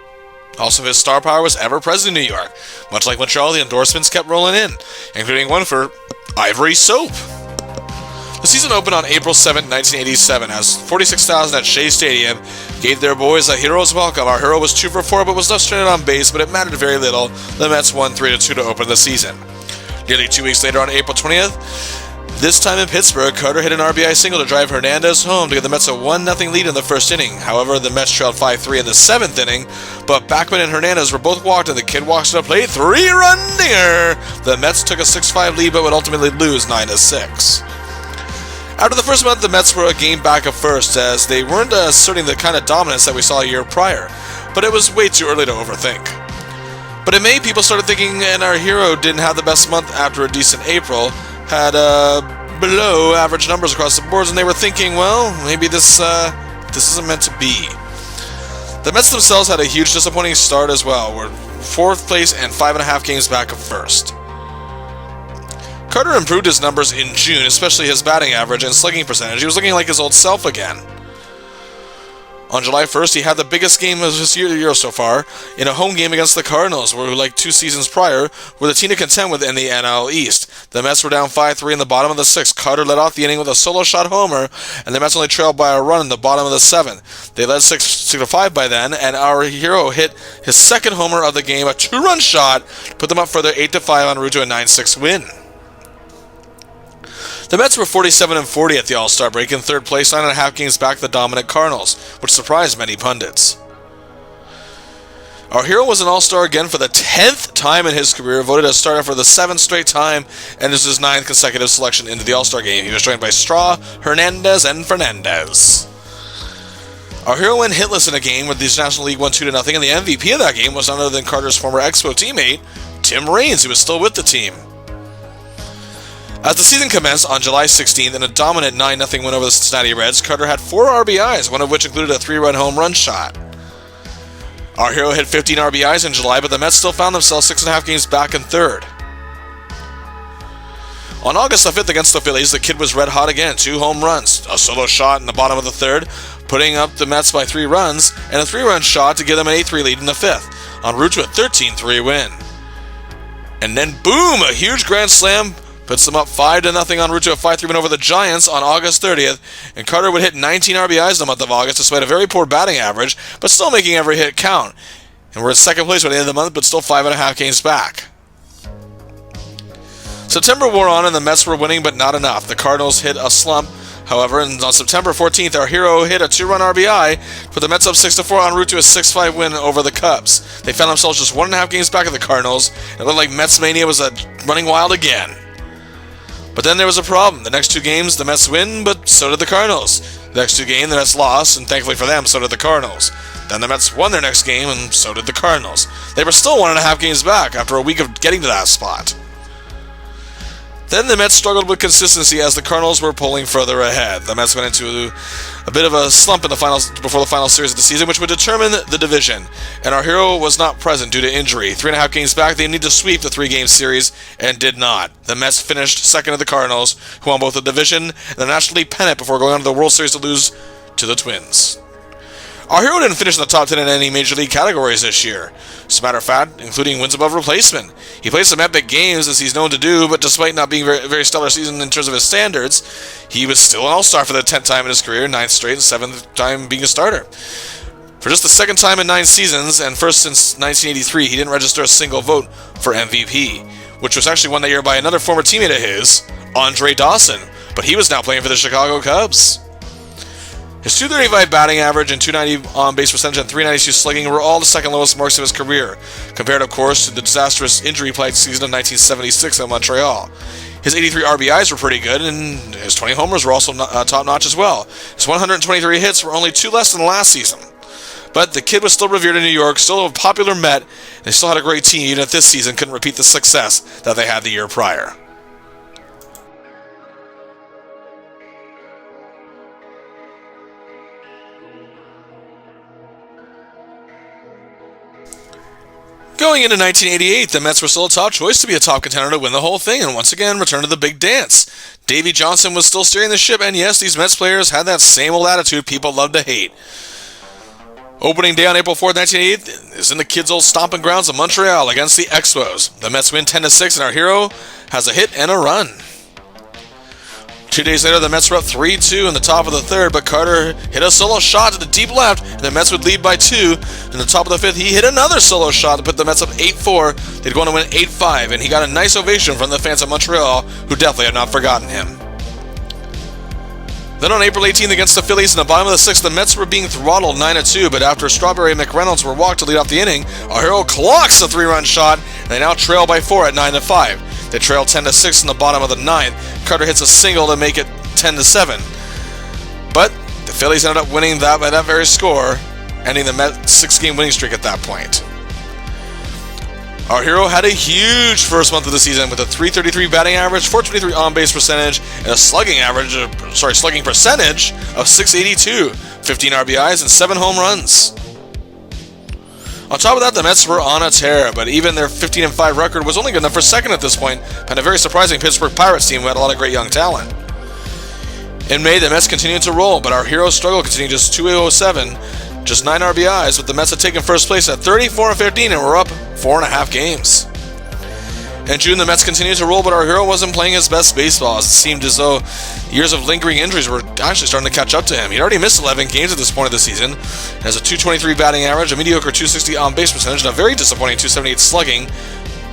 Also, his star power was ever present in New York. Much like Montreal, the endorsements kept rolling in, including one for Ivory Soap. The season opened on April 7, 1987, as 46,000 at Shea Stadium gave their boys a hero's welcome. Our hero was 2 for 4, but was left stranded on base, but it mattered very little. The Mets won 3-2 to open the season. Nearly 2 weeks later, on April 20th, this time in Pittsburgh, Carter hit an RBI single to drive Hernandez home to give the Mets a 1-0 lead in the first inning. However, the Mets trailed 5-3 in the 7th inning, but Backman and Hernandez were both walked, and the kid walks to the plate, 3-run dinger. The Mets took a 6-5 lead, but would ultimately lose 9-6. After the first month, the Mets were a game back of first, as they weren't asserting the kind of dominance that we saw a year prior, but it was way too early to overthink. But in May, people started thinking, and our hero didn't have the best month after a decent April, had below average numbers across the boards, and they were thinking, well, maybe this isn't meant to be. The Mets themselves had a huge disappointing start as well, were 4th place and 5.5 games back of first. Carter improved his numbers in June, especially his batting average and slugging percentage. He was looking like his old self again. On July 1st, he had the biggest game of his year so far in a home game against the Cardinals, who, like 2 seasons prior, were the team to contend with in the NL East. The Mets were down 5-3 in the bottom of the 6th. Carter led off the inning with a solo shot homer, and the Mets only trailed by a run in the bottom of the 7th. They led 6-5 by then, and our hero hit his 2nd homer of the game, a 2-run shot, put them up further 8-5 en route to a 9-6 win. The Mets were 47-40 at the All-Star break, in 3rd place, 9.5 games back the dominant Cardinals, which surprised many pundits. Our hero was an All-Star again for the 10th time in his career, voted as starter for the 7th straight time, and this is his 9th consecutive selection into the All-Star game. He was joined by Straw, Hernandez, and Fernandez. Our hero went hitless in a game where the National League won 2-0, and the MVP of that game was none other than Carter's former Expo teammate, Tim Raines, who was still with the team. As the season commenced on July 16th in a dominant 9-0 win over the Cincinnati Reds, Carter had 4 RBIs, one of which included a 3-run home run shot. Our hero hit 15 RBIs in July, but the Mets still found themselves 6.5 games back in 3rd. On August 5th against the Phillies, the kid was red hot again, 2 home runs, a solo shot in the bottom of the 3rd, putting up the Mets by 3 runs, and a 3-run shot to give them an 8-3 lead in the 5th, en route to a 13-3 win. And then boom, a huge grand slam puts them up 5-0 en route to a 5-3 win over the Giants on August 30th, and Carter would hit 19 RBIs in the month of August despite a very poor batting average, but still making every hit count. And we're in 2nd place by the end of the month, but still 5.5 games back. September wore on and the Mets were winning, but not enough. The Cardinals hit a slump, however, and on September 14th, our hero hit a 2-run RBI, put the Mets up 6-4 en route to a 6-5 win over the Cubs. They found themselves just 1.5 games back of the Cardinals, and it looked like Mets mania was running wild again. But then there was a problem. The next 2 games, the Mets win, but so did the Cardinals. The next 2 games, the Mets lost, and thankfully for them, so did the Cardinals. Then the Mets won their next game, and so did the Cardinals. They were still 1.5 games back after a week of getting to that spot. Then the Mets struggled with consistency as the Cardinals were pulling further ahead. The Mets went into a bit of a slump in the finals before the final series of the season, which would determine the division. And our hero was not present due to injury. 3.5 games back, they needed to sweep the 3-game series and did not. The Mets finished second to the Cardinals, who won both the division and the National League pennant before going on to the World Series to lose to the Twins. Our hero didn't finish in the top 10 in any major league categories this year. As a matter of fact, including wins above replacement. He played some epic games as he's known to do, but despite not being very stellar season in terms of his standards, he was still an all-star for the 10th time in his career, 9th straight, and 7th time being a starter. For just the 2nd time in 9 seasons, and first since 1983, he didn't register a single vote for MVP, which was actually won that year by another former teammate of his, Andre Dawson, but he was now playing for the Chicago Cubs. His .235 batting average and .290 on-base percentage and .392 slugging were all the second lowest marks of his career, compared, of course, to the disastrous injury-plagued season of 1976 in Montreal. His 83 RBIs were pretty good, and his 20 homers were also top-notch as well. His 123 hits were only 2 less than last season. But the kid was still revered in New York, still a popular Met, and they still had a great team, even if this season couldn't repeat the success that they had the year prior. Going into 1988, the Mets were still a top choice to be a top contender to win the whole thing and once again return to the big dance. Davey Johnson was still steering the ship, and yes, these Mets players had that same old attitude people love to hate. Opening day on April 4th, 1988 is in the kids' old stomping grounds of Montreal against the Expos. The Mets win 10-6, and our hero has a hit and a run. 2 days later, the Mets were up 3-2 in the top of the 3rd, but Carter hit a solo shot to the deep left, and the Mets would lead by 2. In the top of the 5th, he hit another solo shot to put the Mets up 8-4. They'd go on to win 8-5, and he got a nice ovation from the fans of Montreal, who definitely had not forgotten him. Then on April 18th against the Phillies in the bottom of the 6th, the Mets were being throttled 9-2, but after Strawberry and McReynolds were walked to lead off the inning, our hero clocks a 3-run shot, and they now trail by 4 at 9-5. They trail 10-6 in the bottom of the 9th. Carter hits a single to make it 10-7. But the Phillies ended up winning that by that very score, ending the Mets' 6-game winning streak at that point. Our hero had a huge first month of the season with a .333 batting average, .423 on-base percentage, and a slugging percentage of .682, 15 RBIs, and 7 home runs. On top of that, the Mets were on a tear, but even their 15-5 record was only good enough for second at this point, and a very surprising Pittsburgh Pirates team who had a lot of great young talent. In May, the Mets continued to roll, but our hero's struggle continued just 207, just 9 RBIs, with the Mets had taken first place at 34-15 and were up 4.5 games. In June, the Mets continued to roll, but our hero wasn't playing his best baseball, as it seemed as though years of lingering injuries were actually starting to catch up to him. He'd already missed 11 games at this point of the season, and has a .223 batting average, a mediocre .260 on-base percentage, and a very disappointing .278 slugging,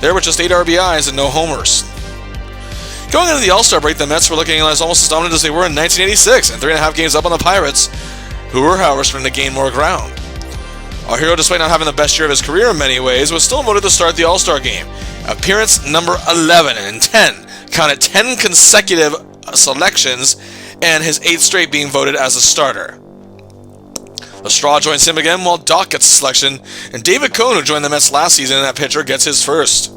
there with just 8 RBIs and no homers. Going into the All-Star break, the Mets were looking almost as dominant as they were in 1986, and 3.5 games up on the Pirates, who were, however, starting to gain more ground. Our hero, despite not having the best year of his career in many ways, was still voted to start the All-Star game. Appearance number 11 and 10, counted 10 consecutive selections, and his 8th straight being voted as a starter. The Straw joins him again, while Doc gets a selection, and David Cohn, who joined the Mets last season in that pitcher, gets his first.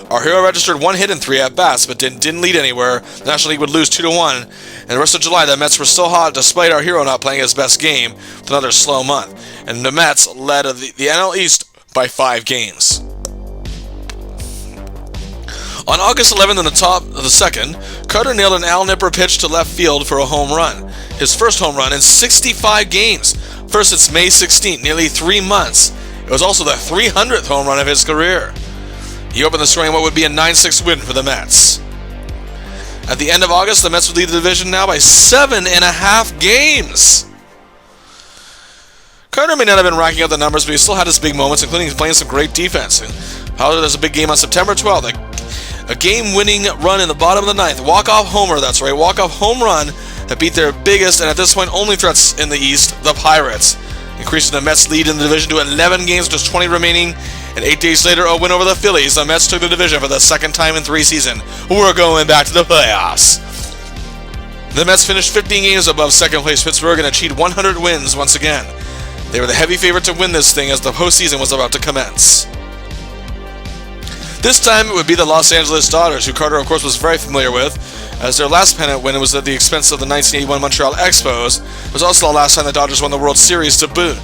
Our hero registered 1 hit in 3 at-bats, but didn't lead anywhere. The National League would lose 2-1, and the rest of July, the Mets were still hot despite our hero not playing his best game with another slow month, and the Mets led the NL East by 5 games. On August 11th in the top of the 2nd, Carter nailed an Al Nipper pitch to left field for a home run. His first home run in 65 games, first since May 16th, nearly 3 months. It was also the 300th home run of his career. He opened the scoring in what would be a 9-6 win for the Mets. At the end of August, the Mets would lead the division now by 7.5 games. Carter may not have been racking up the numbers, but he still had his big moments, including playing some great defense. However, there's a big game on September 12th A game-winning run in the bottom of the ninth. Walk-off homer, that's right, walk-off home run that beat their biggest and at this point only threats in the East, the Pirates, increasing the Mets' lead in the division to 11 games, just 20 remaining. And 8 days later, a win over the Phillies. The Mets took the division for the second time in 3 seasons. We're going back to the playoffs. The Mets finished 15 games above second place Pittsburgh and achieved 100 wins once again. They were the heavy favorite to win this thing as the postseason was about to commence. This time it would be the Los Angeles Dodgers, who Carter, of course, was very familiar with, as their last pennant win was at the expense of the 1981 Montreal Expos. It was also the last time the Dodgers won the World Series to boot.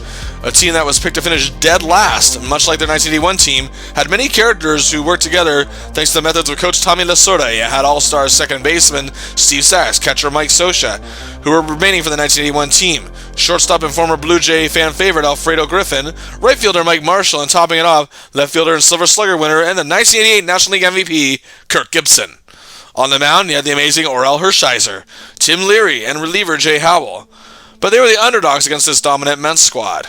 A team that was picked to finish dead last, much like their 1981 team, had many characters who worked together thanks to the methods of Coach Tommy Lasorda. It had all-star second baseman Steve Sax, catcher Mike Scioscia, who were remaining for the 1981 team, shortstop and former Blue Jay fan favorite Alfredo Griffin, right fielder Mike Marshall, and topping it off, left fielder and Silver Slugger winner and the 1988 National League MVP, Kirk Gibson. On the mound, you had the amazing Orel Hershiser, Tim Leary, and reliever Jay Howell. But they were the underdogs against this dominant Mets squad.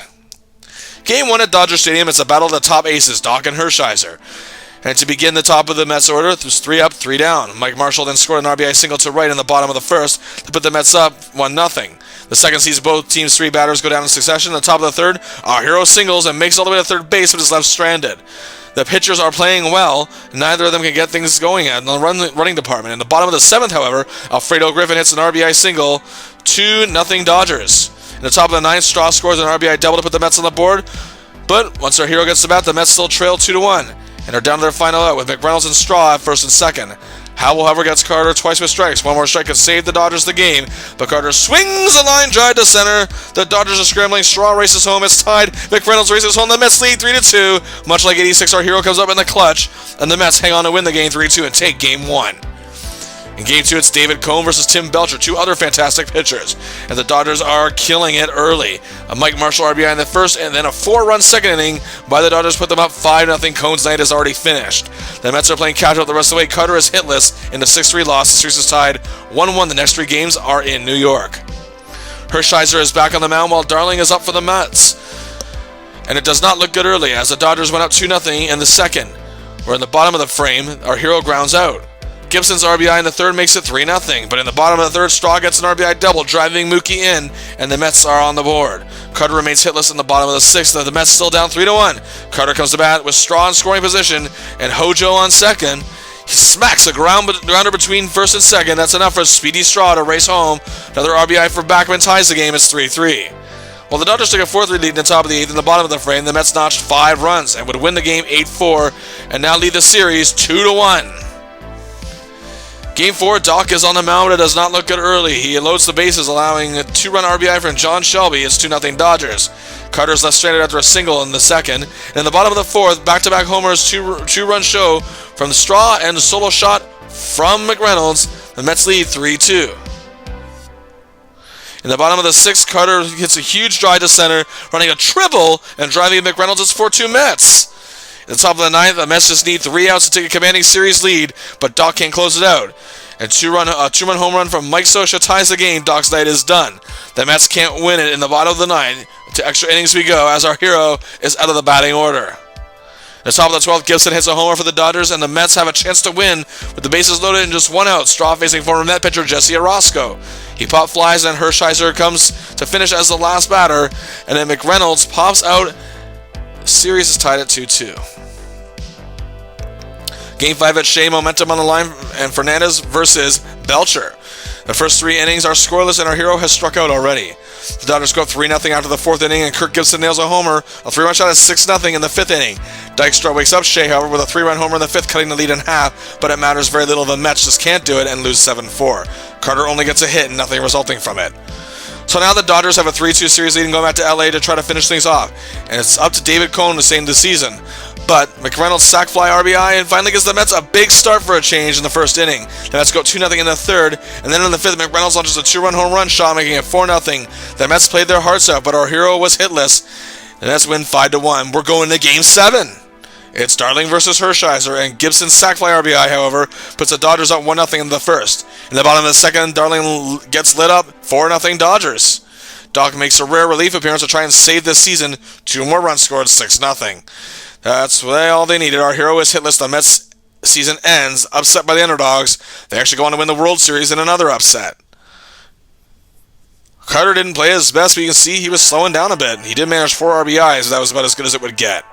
Game 1 at Dodger Stadium, it's a battle of the top aces, Doc and Hershiser. And to begin the top of the Mets order, it was 3 up, 3 down. Mike Marshall then scored an RBI single to right in the bottom of the first to put the Mets up 1-0. The second sees both teams' 3 batters go down in succession. The top of the third, our hero singles and makes it all the way to third base but is left stranded. The pitchers are playing well. Neither of them can get things going in the running department. In the bottom of the 7th, however, Alfredo Griffin hits an RBI single, 2-0 Dodgers. In the top of the 9th, Straw scores an RBI double to put the Mets on the board. But once our hero gets to bat, the Mets still trail 2-1 and are down to their final out with McReynolds and Straw at first and second. Howell, however, gets Carter twice with strikes. One more strike could save the Dodgers the game, but Carter swings a line drive to center. The Dodgers are scrambling. Straw races home. It's tied. McReynolds races home. The Mets lead 3-2. Much like 86, our hero comes up in the clutch, and the Mets hang on to win the game 3-2 and take Game 1. In Game 2, it's David Cone versus Tim Belcher, 2 other fantastic pitchers. And the Dodgers are killing it early. A Mike Marshall RBI in the first, and then a 4-run second inning by the Dodgers put them up 5-0. Cone's night is already finished. The Mets are playing catch up the rest of the way. Carter is hitless in the 6-3 loss. The series is tied 1-1. The next 3 games are in New York. Hershiser is back on the mound while Darling is up for the Mets. And it does not look good early as the Dodgers went up 2-0 in the second. We're in the bottom of the frame. Our hero grounds out. Gibson's RBI in the third makes it 3-0, but in the bottom of the third, Straw gets an RBI double, driving Mookie in, and the Mets are on the board. Carter remains hitless in the bottom of the 6th, the Mets still down 3-1. Carter comes to bat with Straw in scoring position, and Hojo on second. He smacks a grounder between first and second. That's enough for Speedy Straw to race home. Another RBI for Backman ties the game. It's 3-3. Well, the Dodgers took a 4-3 lead in the top of the 8th. In the bottom of the frame, the Mets notched 5 runs and would win the game 8-4, and now lead the series 2-1. Game 4, Doc is on the mound, but it does not look good early. He loads the bases, allowing a 2-run RBI from John Shelby. It's 2-0 Dodgers. Carter's left stranded after a single in the second. And in the bottom of the 4th, back-to-back homers, two-run show from Straw and a solo shot from McReynolds. The Mets lead 3-2. In the bottom of the 6th, Carter hits a huge drive to center, running a triple and driving McReynolds. It's 4-2 Mets. At the top of the 9th, the Mets just need 3 outs to take a commanding series lead, but Doc can't close it out. And a two-run home run from Mike Scioscia ties the game. Doc's night is done. The Mets can't win it in the bottom of the 9th. To extra innings we go as our hero is out of the batting order. At the top of the 12th, Gibson hits a homer for the Dodgers, and the Mets have a chance to win with the bases loaded and just 1 out. Straw facing former Met pitcher Jesse Orosco. He pop flies, and Hershiser comes to finish as the last batter, and then McReynolds pops out. The series is tied at 2-2. Game 5 at Shea, momentum on the line, and Fernandez versus Belcher. The first 3 innings are scoreless, and our hero has struck out already. The Dodgers go up 3-0 after the 4th inning, and Kirk Gibson nails a homer. A 3-run shot is 6-0 in the 5th inning. Dykstra wakes up Shea, however, with a 3-run homer in the 5th, cutting the lead in half, but it matters very little. The Mets just can't do it and lose 7-4. Carter only gets a hit and nothing resulting from it. So now the Dodgers have a 3-2 series lead and go back to LA to try to finish things off. And it's up to David Cone to save the season. But McReynolds sac fly RBI and finally gives the Mets a big start for a change in the first inning. The Mets go 2-0 in the 3rd, and then in the 5th, McReynolds launches a 2-run home run shot, making it 4-0. The Mets played their hearts out, but our hero was hitless. The Mets win 5-1. We're going to Game 7. It's Darling versus Hershiser, and Gibson's sac fly RBI, however, puts the Dodgers up 1-0 in the 1st. In the bottom of the 2nd, Darling gets lit up, 4-0 Dodgers. Doc makes a rare relief appearance to try and save this season. 2 more runs scored, 6-0. That's all they needed. Our hero is hitless. The Mets season ends upset by the underdogs. They actually go on to win the World Series in another upset. Carter didn't play his best, but you can see he was slowing down a bit. He did manage 4 RBIs, but that was about as good as it would get.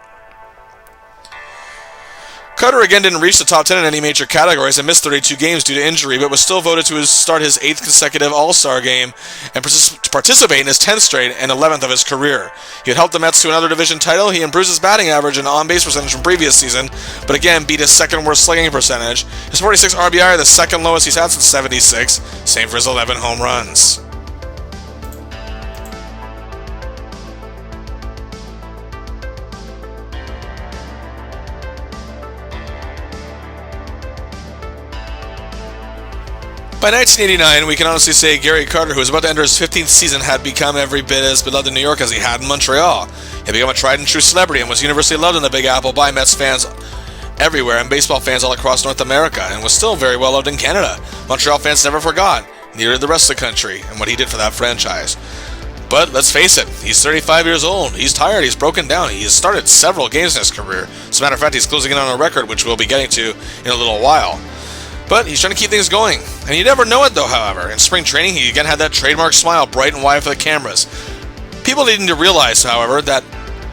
Carter again didn't reach the top 10 in any major categories and missed 32 games due to injury, but was still voted to start his 8th consecutive All-Star game and participate in his 10th straight and 11th of his career. He had helped the Mets to another division title. He improved his batting average and on-base percentage from previous season, but again beat his second worst slugging percentage. His 46 RBI are the second lowest he's had since '76, same for his 11 home runs. By 1989, we can honestly say Gary Carter, who was about to enter his 15th season, had become every bit as beloved in New York as he had in Montreal. He had become a tried and true celebrity and was universally loved in the Big Apple by Mets fans everywhere and baseball fans all across North America, and was still very well loved in Canada. Montreal fans never forgot, neither did the rest of the country, and what he did for that franchise. But let's face it, he's 35 years old, he's tired, he's broken down, he has started several games in his career. As a matter of fact, he's closing in on a record, which we'll be getting to in a little while. But he's trying to keep things going. And you never know it though, however. In spring training, he again had that trademark smile, bright and wide for the cameras. People needing to realize, however, that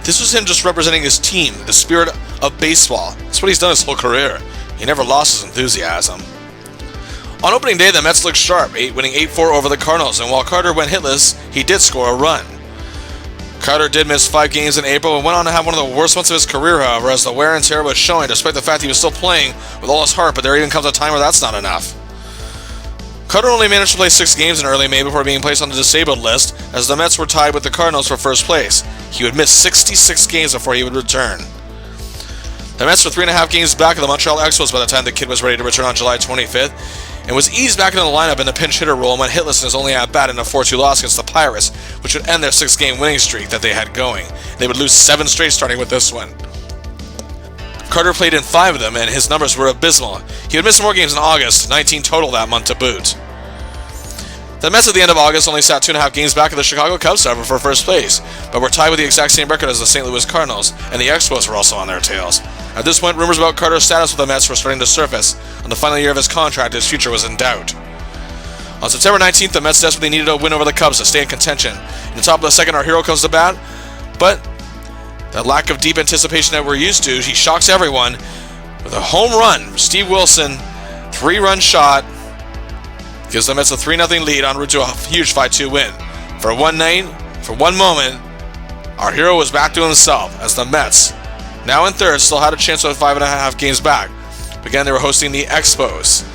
this was him just representing his team, the spirit of baseball. That's what he's done his whole career. He never lost his enthusiasm. On opening day, the Mets looked sharp, winning 8-4 over the Cardinals, and while Carter went hitless, he did score a run. Carter did miss 5 games in April and went on to have one of the worst months of his career, however, as the wear and tear was showing, despite the fact he was still playing with all his heart, but there even comes a time where that's not enough. Carter only managed to play 6 games in early May before being placed on the disabled list, as the Mets were tied with the Cardinals for first place. He would miss 66 games before he would return. The Mets were 3.5 games back of the Montreal Expos by the time the kid was ready to return on July 25th, and was eased back into the lineup in the pinch hitter role and went hitless in his only at-bat in a 4-2 loss against the Pirates, which would end their 6-game winning streak that they had going. They would lose 7 straight starting with this one. Carter played in 5 of them, and his numbers were abysmal. He would miss more games in August, 19 total that month to boot. The Mets at the end of August only sat 2.5 games back of the Chicago Cubs, however, for first place, but were tied with the exact same record as the St. Louis Cardinals, and the Expos were also on their tails. At this point, rumors about Carter's status with the Mets were starting to surface. On the final year of his contract, his future was in doubt. On September 19th, the Mets desperately needed a win over the Cubs to stay in contention. In the top of the second, our hero comes to bat, but the lack of deep anticipation that we're used to, he shocks everyone with a home run. Steve Wilson, 3-run shot, gives the Mets a 3-0 lead en route to a huge 5-2 win. For one night, for one moment, our hero was back to himself as the Mets, now in third, still had a chance with 5.5 games back. But again, they were hosting the Expos.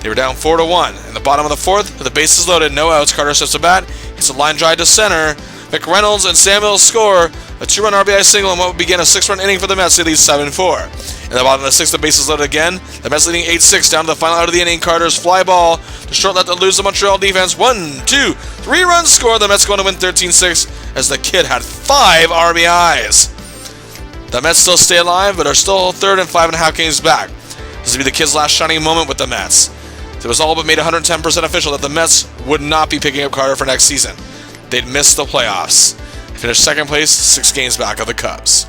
They were down 4-1. In the bottom of the 4th, with the bases loaded, no outs, Carter steps to bat, hits a line drive to center. McReynolds and Samuel score a 2-run RBI single in what would begin a 6-run inning for the Mets. They lead 7-4. In the bottom of the 6th, the bases loaded again. The Mets leading 8-6 down to the final out of the inning. Carter's fly ball to short left to lose the Montreal defense. 1, 2, 3 runs score. The Mets going to win 13-6 as the kid had 5 RBIs. The Mets still stay alive, but are still third and 5.5 games back. This would be the kid's last shining moment with the Mets. It was all but made 110% official that the Mets would not be picking up Carter for next season. They'd missed the playoffs. They finished second place, 6 games back of the Cubs.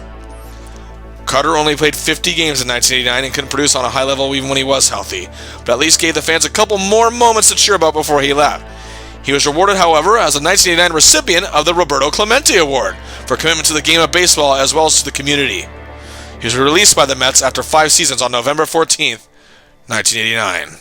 Carter only played 50 games in 1989 and couldn't produce on a high level even when he was healthy, but at least gave the fans a couple more moments to cheer about before he left. He was rewarded, however, as a 1989 recipient of the Roberto Clemente Award for commitment to the game of baseball as well as to the community. He was released by the Mets after 5 seasons on November 14th, 1989.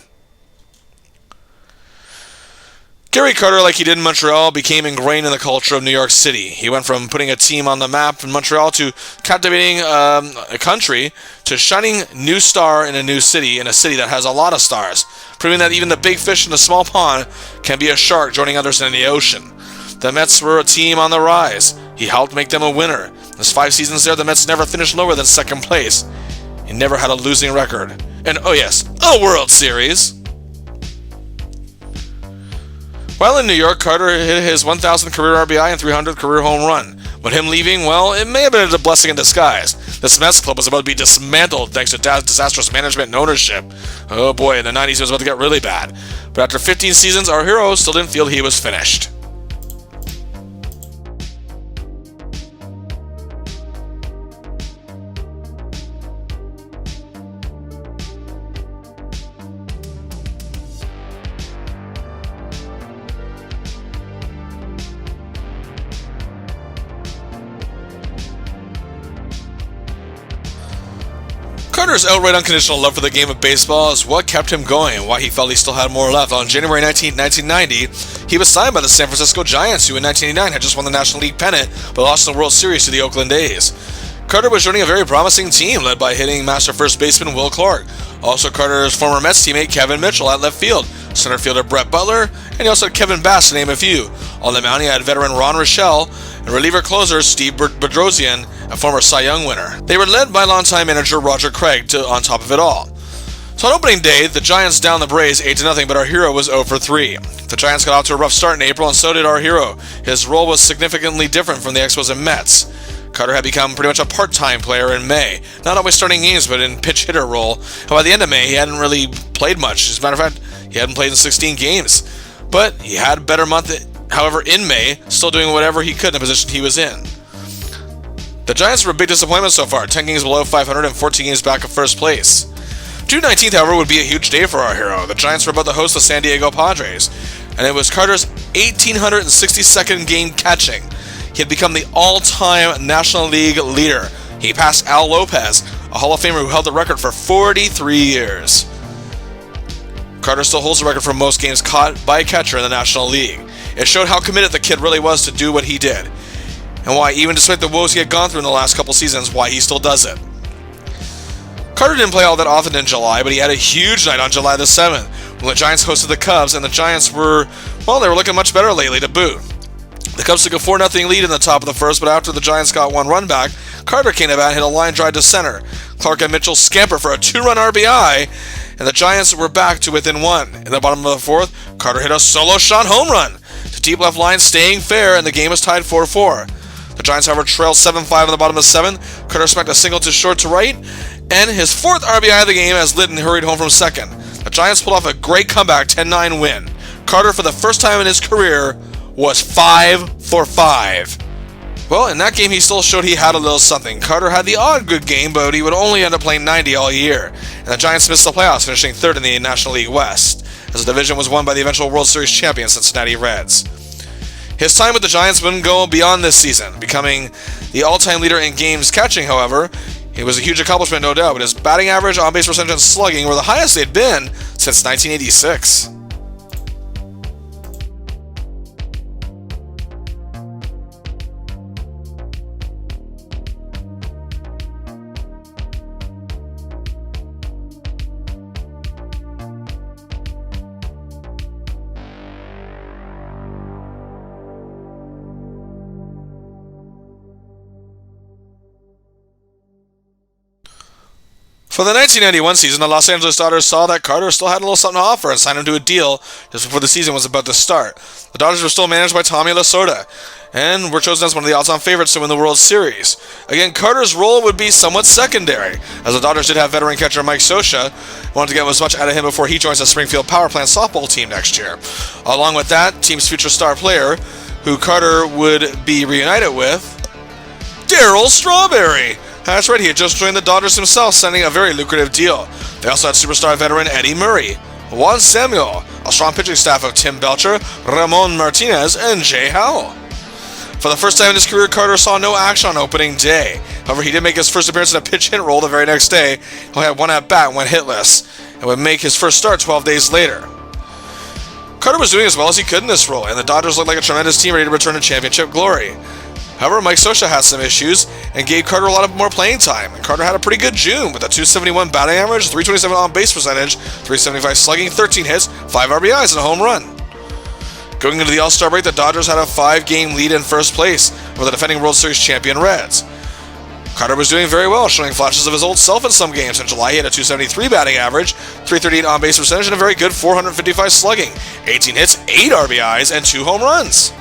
Gary Carter, like he did in Montreal, became ingrained in the culture of New York City. He went from putting a team on the map in Montreal to captivating a country to shining new star in a new city, in a city that has a lot of stars, proving that even the big fish in the small pond can be a shark joining others in the ocean. The Mets were a team on the rise. He helped make them a winner. In his 5 seasons there, the Mets never finished lower than second place. He never had a losing record. And, oh yes, a World Series! While in New York, Carter hit his 1,000th career RBI and 300th career home run. But him leaving, well, it may have been a blessing in disguise. This Mets club was about to be dismantled thanks to disastrous management and ownership. Oh boy, in the 90s it was about to get really bad. But after 15 seasons, our hero still didn't feel he was finished. Carter's outright unconditional love for the game of baseball is what kept him going and why he felt he still had more left. On January 19, 1990, he was signed by the San Francisco Giants, who in 1989 had just won the National League pennant but lost in the World Series to the Oakland A's. Carter was joining a very promising team led by hitting master first baseman Will Clark. Also Carter's former Mets teammate Kevin Mitchell at left field, center fielder Brett Butler, and he also had Kevin Bass to name a few. On the mound he had veteran Ron Rochelle and reliever closer Steve Bedrosian, a former Cy Young winner. They were led by longtime manager Roger Craig on top of it all. So on opening day, the Giants downed the Braves 8-0, but our hero was 0 for 3. The Giants got off to a rough start in April, and so did our hero. His role was significantly different from the Expos and Mets. Carter had become pretty much a part-time player in May, not always starting games, but in pitch hitter role. And by the end of May, he hadn't really played much. As a matter of fact, he hadn't played in 16 games. But he had a better month, however, in May, still doing whatever he could in the position he was in. The Giants were a big disappointment so far, 10 games below 500 and 14 games back of first place. June 19th, however, would be a huge day for our hero. The Giants were about to host the San Diego Padres, and it was Carter's 1,862nd game catching. He had become the all-time National League leader. He passed Al Lopez, a Hall of Famer who held the record for 43 years. Carter still holds the record for most games caught by a catcher in the National League. It showed how committed the kid really was to do what he did, and why, even despite the woes he had gone through in the last couple seasons, why he still does it. Carter didn't play all that often in July, but he had a huge night on July the 7th, when the Giants hosted the Cubs, and the Giants were, well, they were looking much better lately to boot. The Cubs took a 4-0 lead in the top of the first, but after the Giants got one run back, Carter came to bat and hit a line drive to center. Clark and Mitchell scampered for a 2-run RBI, and the Giants were back to within one. In the bottom of the fourth, Carter hit a solo shot home run to deep left line, staying fair, and the game was tied 4-4. The Giants, however, trailed 7-5 in the bottom of the seventh. Carter smacked a single to short to right, and his fourth RBI of the game as Litton hurried home from second. The Giants pulled off a great comeback 10-9 win. Carter, for the first time in his career, was 5 for 5. Well, in that game he still showed he had a little something. Carter had the odd good game, but he would only end up playing 90 all year. And the Giants missed the playoffs, finishing third in the National League West, as the division was won by the eventual World Series champion Cincinnati Reds. His time with the Giants wouldn't go beyond this season, becoming the all-time leader in games catching, however. It was a huge accomplishment, no doubt, but his batting average, on-base percentage, and slugging were the highest they'd been since 1986. For the 1991 season, the Los Angeles Dodgers saw that Carter still had a little something to offer and signed him to a deal just before the season was about to start. The Dodgers were still managed by Tommy Lasorda, and were chosen as one of the odds-on favorites to win the World Series. Again, Carter's role would be somewhat secondary, as the Dodgers did have veteran catcher Mike Scioscia, wanted to get as much out of him before he joins the Springfield Power Plant softball team next year. Along with that, team's future star player, who Carter would be reunited with, Darryl Strawberry. That's right, he had just joined the Dodgers himself, signing a very lucrative deal. They also had superstar veteran Eddie Murray, Juan Samuel, a strong pitching staff of Tim Belcher, Ramon Martinez, and Jay Howell. For the first time in his career, Carter saw no action on opening day. However, he did make his first appearance in a pitch hit role the very next day. He only had one at-bat and went hitless, and would make his first start 12 days later. Carter was doing as well as he could in this role, and the Dodgers looked like a tremendous team ready to return to championship glory. However, Mike Scioscia had some issues and gave Carter a lot of more playing time, and Carter had a pretty good June with a .271 batting average, .327 on-base percentage, .375 slugging, 13 hits, 5 RBIs, and a home run. Going into the All-Star break, the Dodgers had a 5-game lead in first place over the defending World Series champion Reds. Carter was doing very well, showing flashes of his old self in some games. In July, he had a .273 batting average, .338 on-base percentage, and a very good .455 slugging, 18 hits, 8 RBIs, and 2 home runs.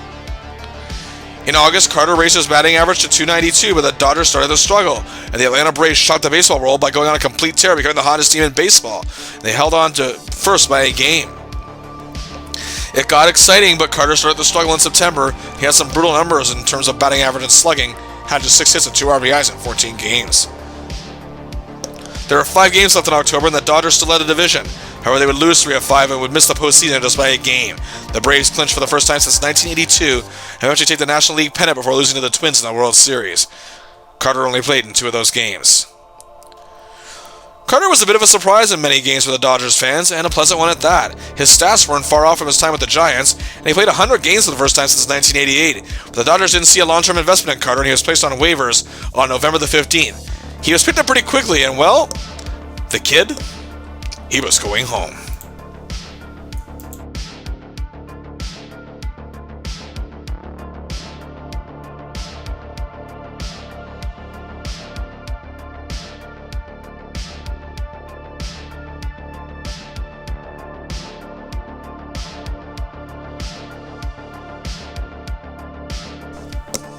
In August, Carter raised his batting average to .292, but the Dodgers started to struggle, and the Atlanta Braves shocked the baseball world by going on a complete tear, becoming the hottest team in baseball. They held on to first by a game. It got exciting, but Carter started to struggle in September. He had some brutal numbers in terms of batting average and slugging, had just 6 hits and 2 RBIs in 14 games. There were 5 games left in October, and the Dodgers still led the division. However, they would lose 3 of 5 and would miss the postseason just by a game. The Braves clinched for the first time since 1982 and eventually take the National League pennant before losing to the Twins in the World Series. Carter only played in 2 of those games. Carter was a bit of a surprise in many games for the Dodgers fans, and a pleasant one at that. His stats weren't far off from his time with the Giants, and he played 100 games for the first time since 1988. But the Dodgers didn't see a long-term investment in Carter, and he was placed on waivers on November the 15th. He was picked up pretty quickly, and well, the kid, he was going home.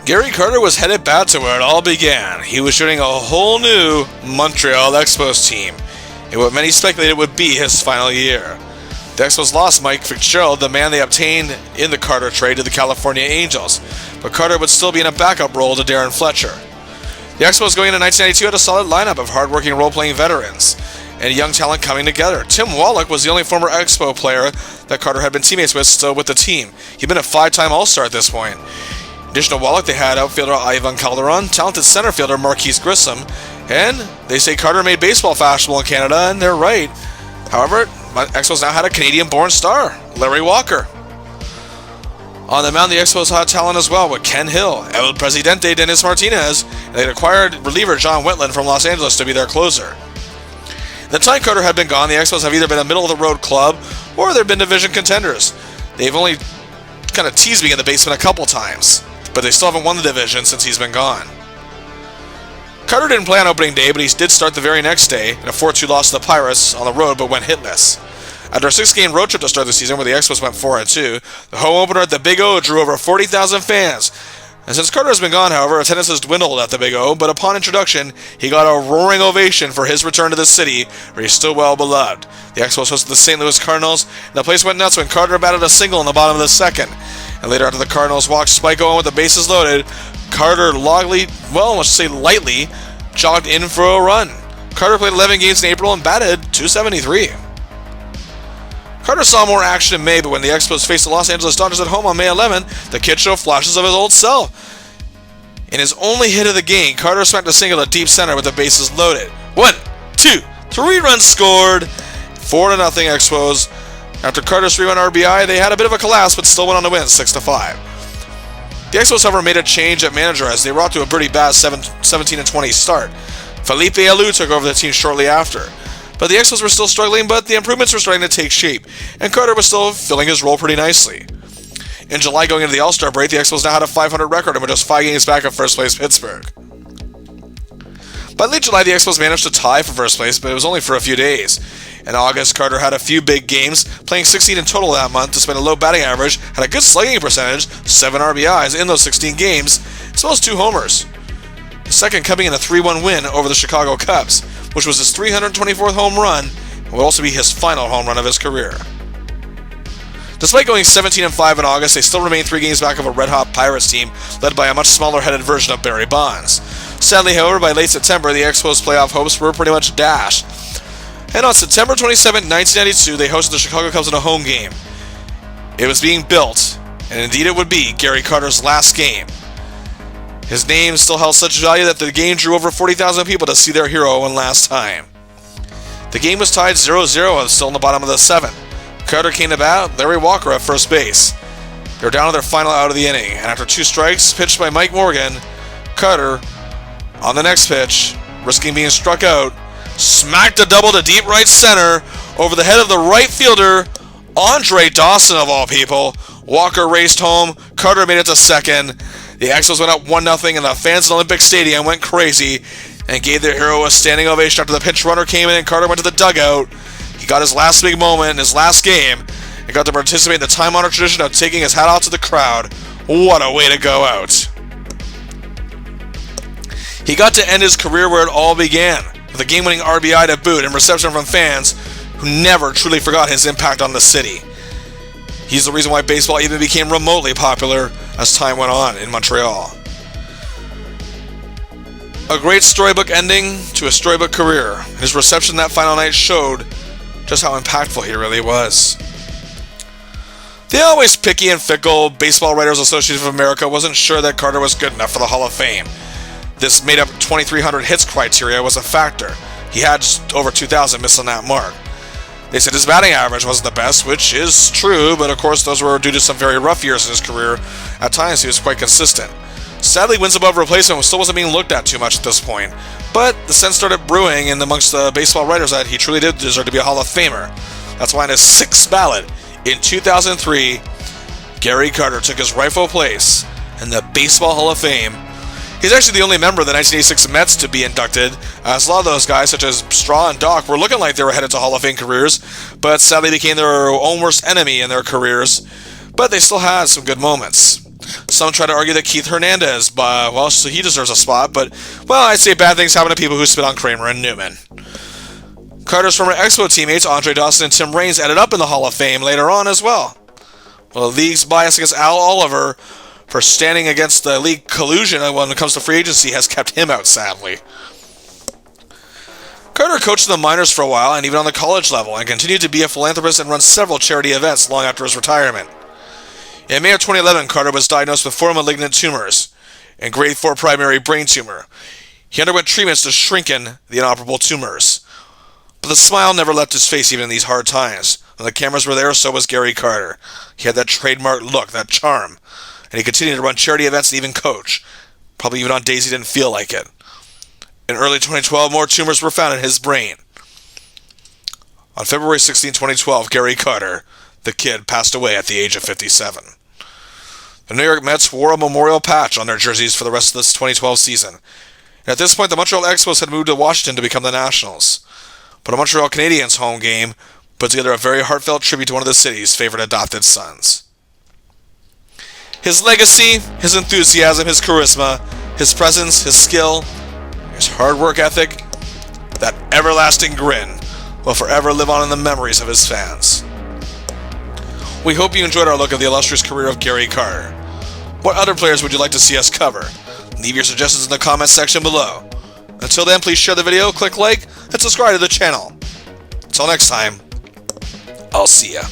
Gary Carter was headed back to where it all began. He was joining a whole new Montreal Expos team, in what many speculated would be his final year. The Expos lost Mike Fitzgerald, the man they obtained in the Carter trade, to the California Angels, but Carter would still be in a backup role to Darren Fletcher. The Expos going into 1992 had a solid lineup of hardworking role-playing veterans and young talent coming together. Tim Wallach was the only former Expo player that Carter had been teammates with still with the team. He'd been a 5-time All-Star at this point. In addition to Wallach, they had outfielder Ivan Calderon, talented center fielder Marquise Grissom, and they say Carter made baseball fashionable in Canada, and they're right. However, Expos now had a Canadian-born star, Larry Walker. On the mound, the Expos had talent as well, with Ken Hill, El Presidente Dennis Martinez, and they'd acquired reliever John Wetland from Los Angeles to be their closer. The time Carter had been gone, the Expos have either been a middle-of-the-road club or they've been division contenders. They've only kind of teased me in the basement a couple times, but they still haven't won the division since he's been gone. Carter didn't play on opening day, but he did start the very next day in a 4-2 loss to the Pirates on the road, but went hitless. After a 6-game road trip to start the season where the Expos went 4-2, the home opener at the Big O drew over 40,000 fans. And since Carter has been gone, however, attendance has dwindled at the Big O, but upon introduction, he got a roaring ovation for his return to the city, where he's still well beloved. The Expos hosted the St. Louis Cardinals, and the place went nuts when Carter batted a single in the bottom of the second. And later, after the Cardinals walked Spike Owen with the bases loaded, Carter lightly jogged in for a run. Carter played 11 games in April and batted .273. Carter saw more action in May, but when the Expos faced the Los Angeles Dodgers at home on May 11, the kid showed flashes of his old self. In his only hit of the game, Carter smacked a single to deep center with the bases loaded. 1, 2, 3 runs scored. 4-0 Expos. After Carter's 3-run RBI, they had a bit of a collapse, but still went on to win 6-5. The Expos, however, made a change at manager as they were off to a pretty bad 17-20 start. Felipe Alou took over the team shortly after. But the Expos were still struggling, but the improvements were starting to take shape, and Carter was still filling his role pretty nicely. In July, going into the All-Star break, the Expos now had a .500 record and were just 5 games back of first place Pittsburgh. By late July, the Expos managed to tie for first place, but it was only for a few days. In August, Carter had a few big games, playing 16 in total that month despite a low batting average, had a good slugging percentage, 7 RBIs in those 16 games, as well as 2 homers. The second coming in a 3-1 win over the Chicago Cubs, which was his 324th home run, and will also be his final home run of his career. Despite going 17-5 in August, they still remain 3 games back of a red-hot Pirates team led by a much smaller-headed version of Barry Bonds. Sadly, however, by late September, the Expos' playoff hopes were pretty much dashed. And on September 27, 1992, they hosted the Chicago Cubs in a home game. It was being built, and indeed it would be, Gary Carter's last game. His name still held such value that the game drew over 40,000 people to see their hero one last time. The game was tied 0-0 and still in the bottom of the 7th. Carter came to bat, Larry Walker at first base. They were down to their final out of the inning, and after 2 strikes pitched by Mike Morgan, Carter, on the next pitch, risking being struck out, smacked a double to deep right center over the head of the right fielder, Andre Dawson of all people. Walker raced home, Carter made it to second. The Expos went up 1-0 and the fans in Olympic Stadium went crazy and gave their hero a standing ovation after the pinch runner came in and Carter went to the dugout. He got his last big moment in his last game and got to participate in the time-honored tradition of taking his hat off to the crowd. What a way to go out. He got to end his career where it all began, with a game-winning RBI to boot and reception from fans who never truly forgot his impact on the city. He's the reason why baseball even became remotely popular as time went on in Montreal. A great storybook ending to a storybook career. His reception that final night showed just how impactful he really was. The always picky and fickle Baseball Writers Association of America wasn't sure that Carter was good enough for the Hall of Fame. This made-up 2,300 hits criteria was a factor. He had just over 2,000, missing that mark. They said his batting average wasn't the best, which is true, but of course those were due to some very rough years in his career. At times he was quite consistent. Sadly, wins above replacement still wasn't being looked at too much at this point, but the sense started brewing in amongst the baseball writers that he truly did deserve to be a Hall of Famer. That's why in his 6th ballot in 2003, Gary Carter took his rightful place in the Baseball Hall of Fame. He's actually the only member of the 1986 Mets to be inducted, as a lot of those guys, such as Straw and Doc, were looking like they were headed to Hall of Fame careers, but sadly became their own worst enemy in their careers. But they still had some good moments. Some try to argue that Keith Hernandez, so he deserves a spot, but, well, I'd say bad things happen to people who spit on Kramer and Newman. Carter's former Expo teammates, Andre Dawson and Tim Raines, ended up in the Hall of Fame later on as well. Well, the league's bias against Al Oliver for standing against the league collusion when it comes to free agency has kept him out, sadly. Carter coached in the minors for a while and even on the college level, and continued to be a philanthropist and run several charity events long after his retirement. In May of 2011, Carter was diagnosed with 4 malignant tumors and grade 4 primary brain tumor. He underwent treatments to shrinken the inoperable tumors. But the smile never left his face even in these hard times. When the cameras were there, so was Gary Carter. He had that trademark look, that charm. And he continued to run charity events and even coach, probably even on days he didn't feel like it. In early 2012, more tumors were found in his brain. On February 16, 2012, Gary Carter, the kid, passed away at the age of 57. The New York Mets wore a memorial patch on their jerseys for the rest of this 2012 season. And at this point, the Montreal Expos had moved to Washington to become the Nationals. But a Montreal Canadiens home game put together a very heartfelt tribute to one of the city's favorite adopted sons. His legacy, his enthusiasm, his charisma, his presence, his skill, his hard work ethic, that everlasting grin will forever live on in the memories of his fans. We hope you enjoyed our look at the illustrious career of Gary Carter. What other players would you like to see us cover? Leave your suggestions in the comments section below. Until then, please share the video, click like, and subscribe to the channel. Until next time, I'll see ya.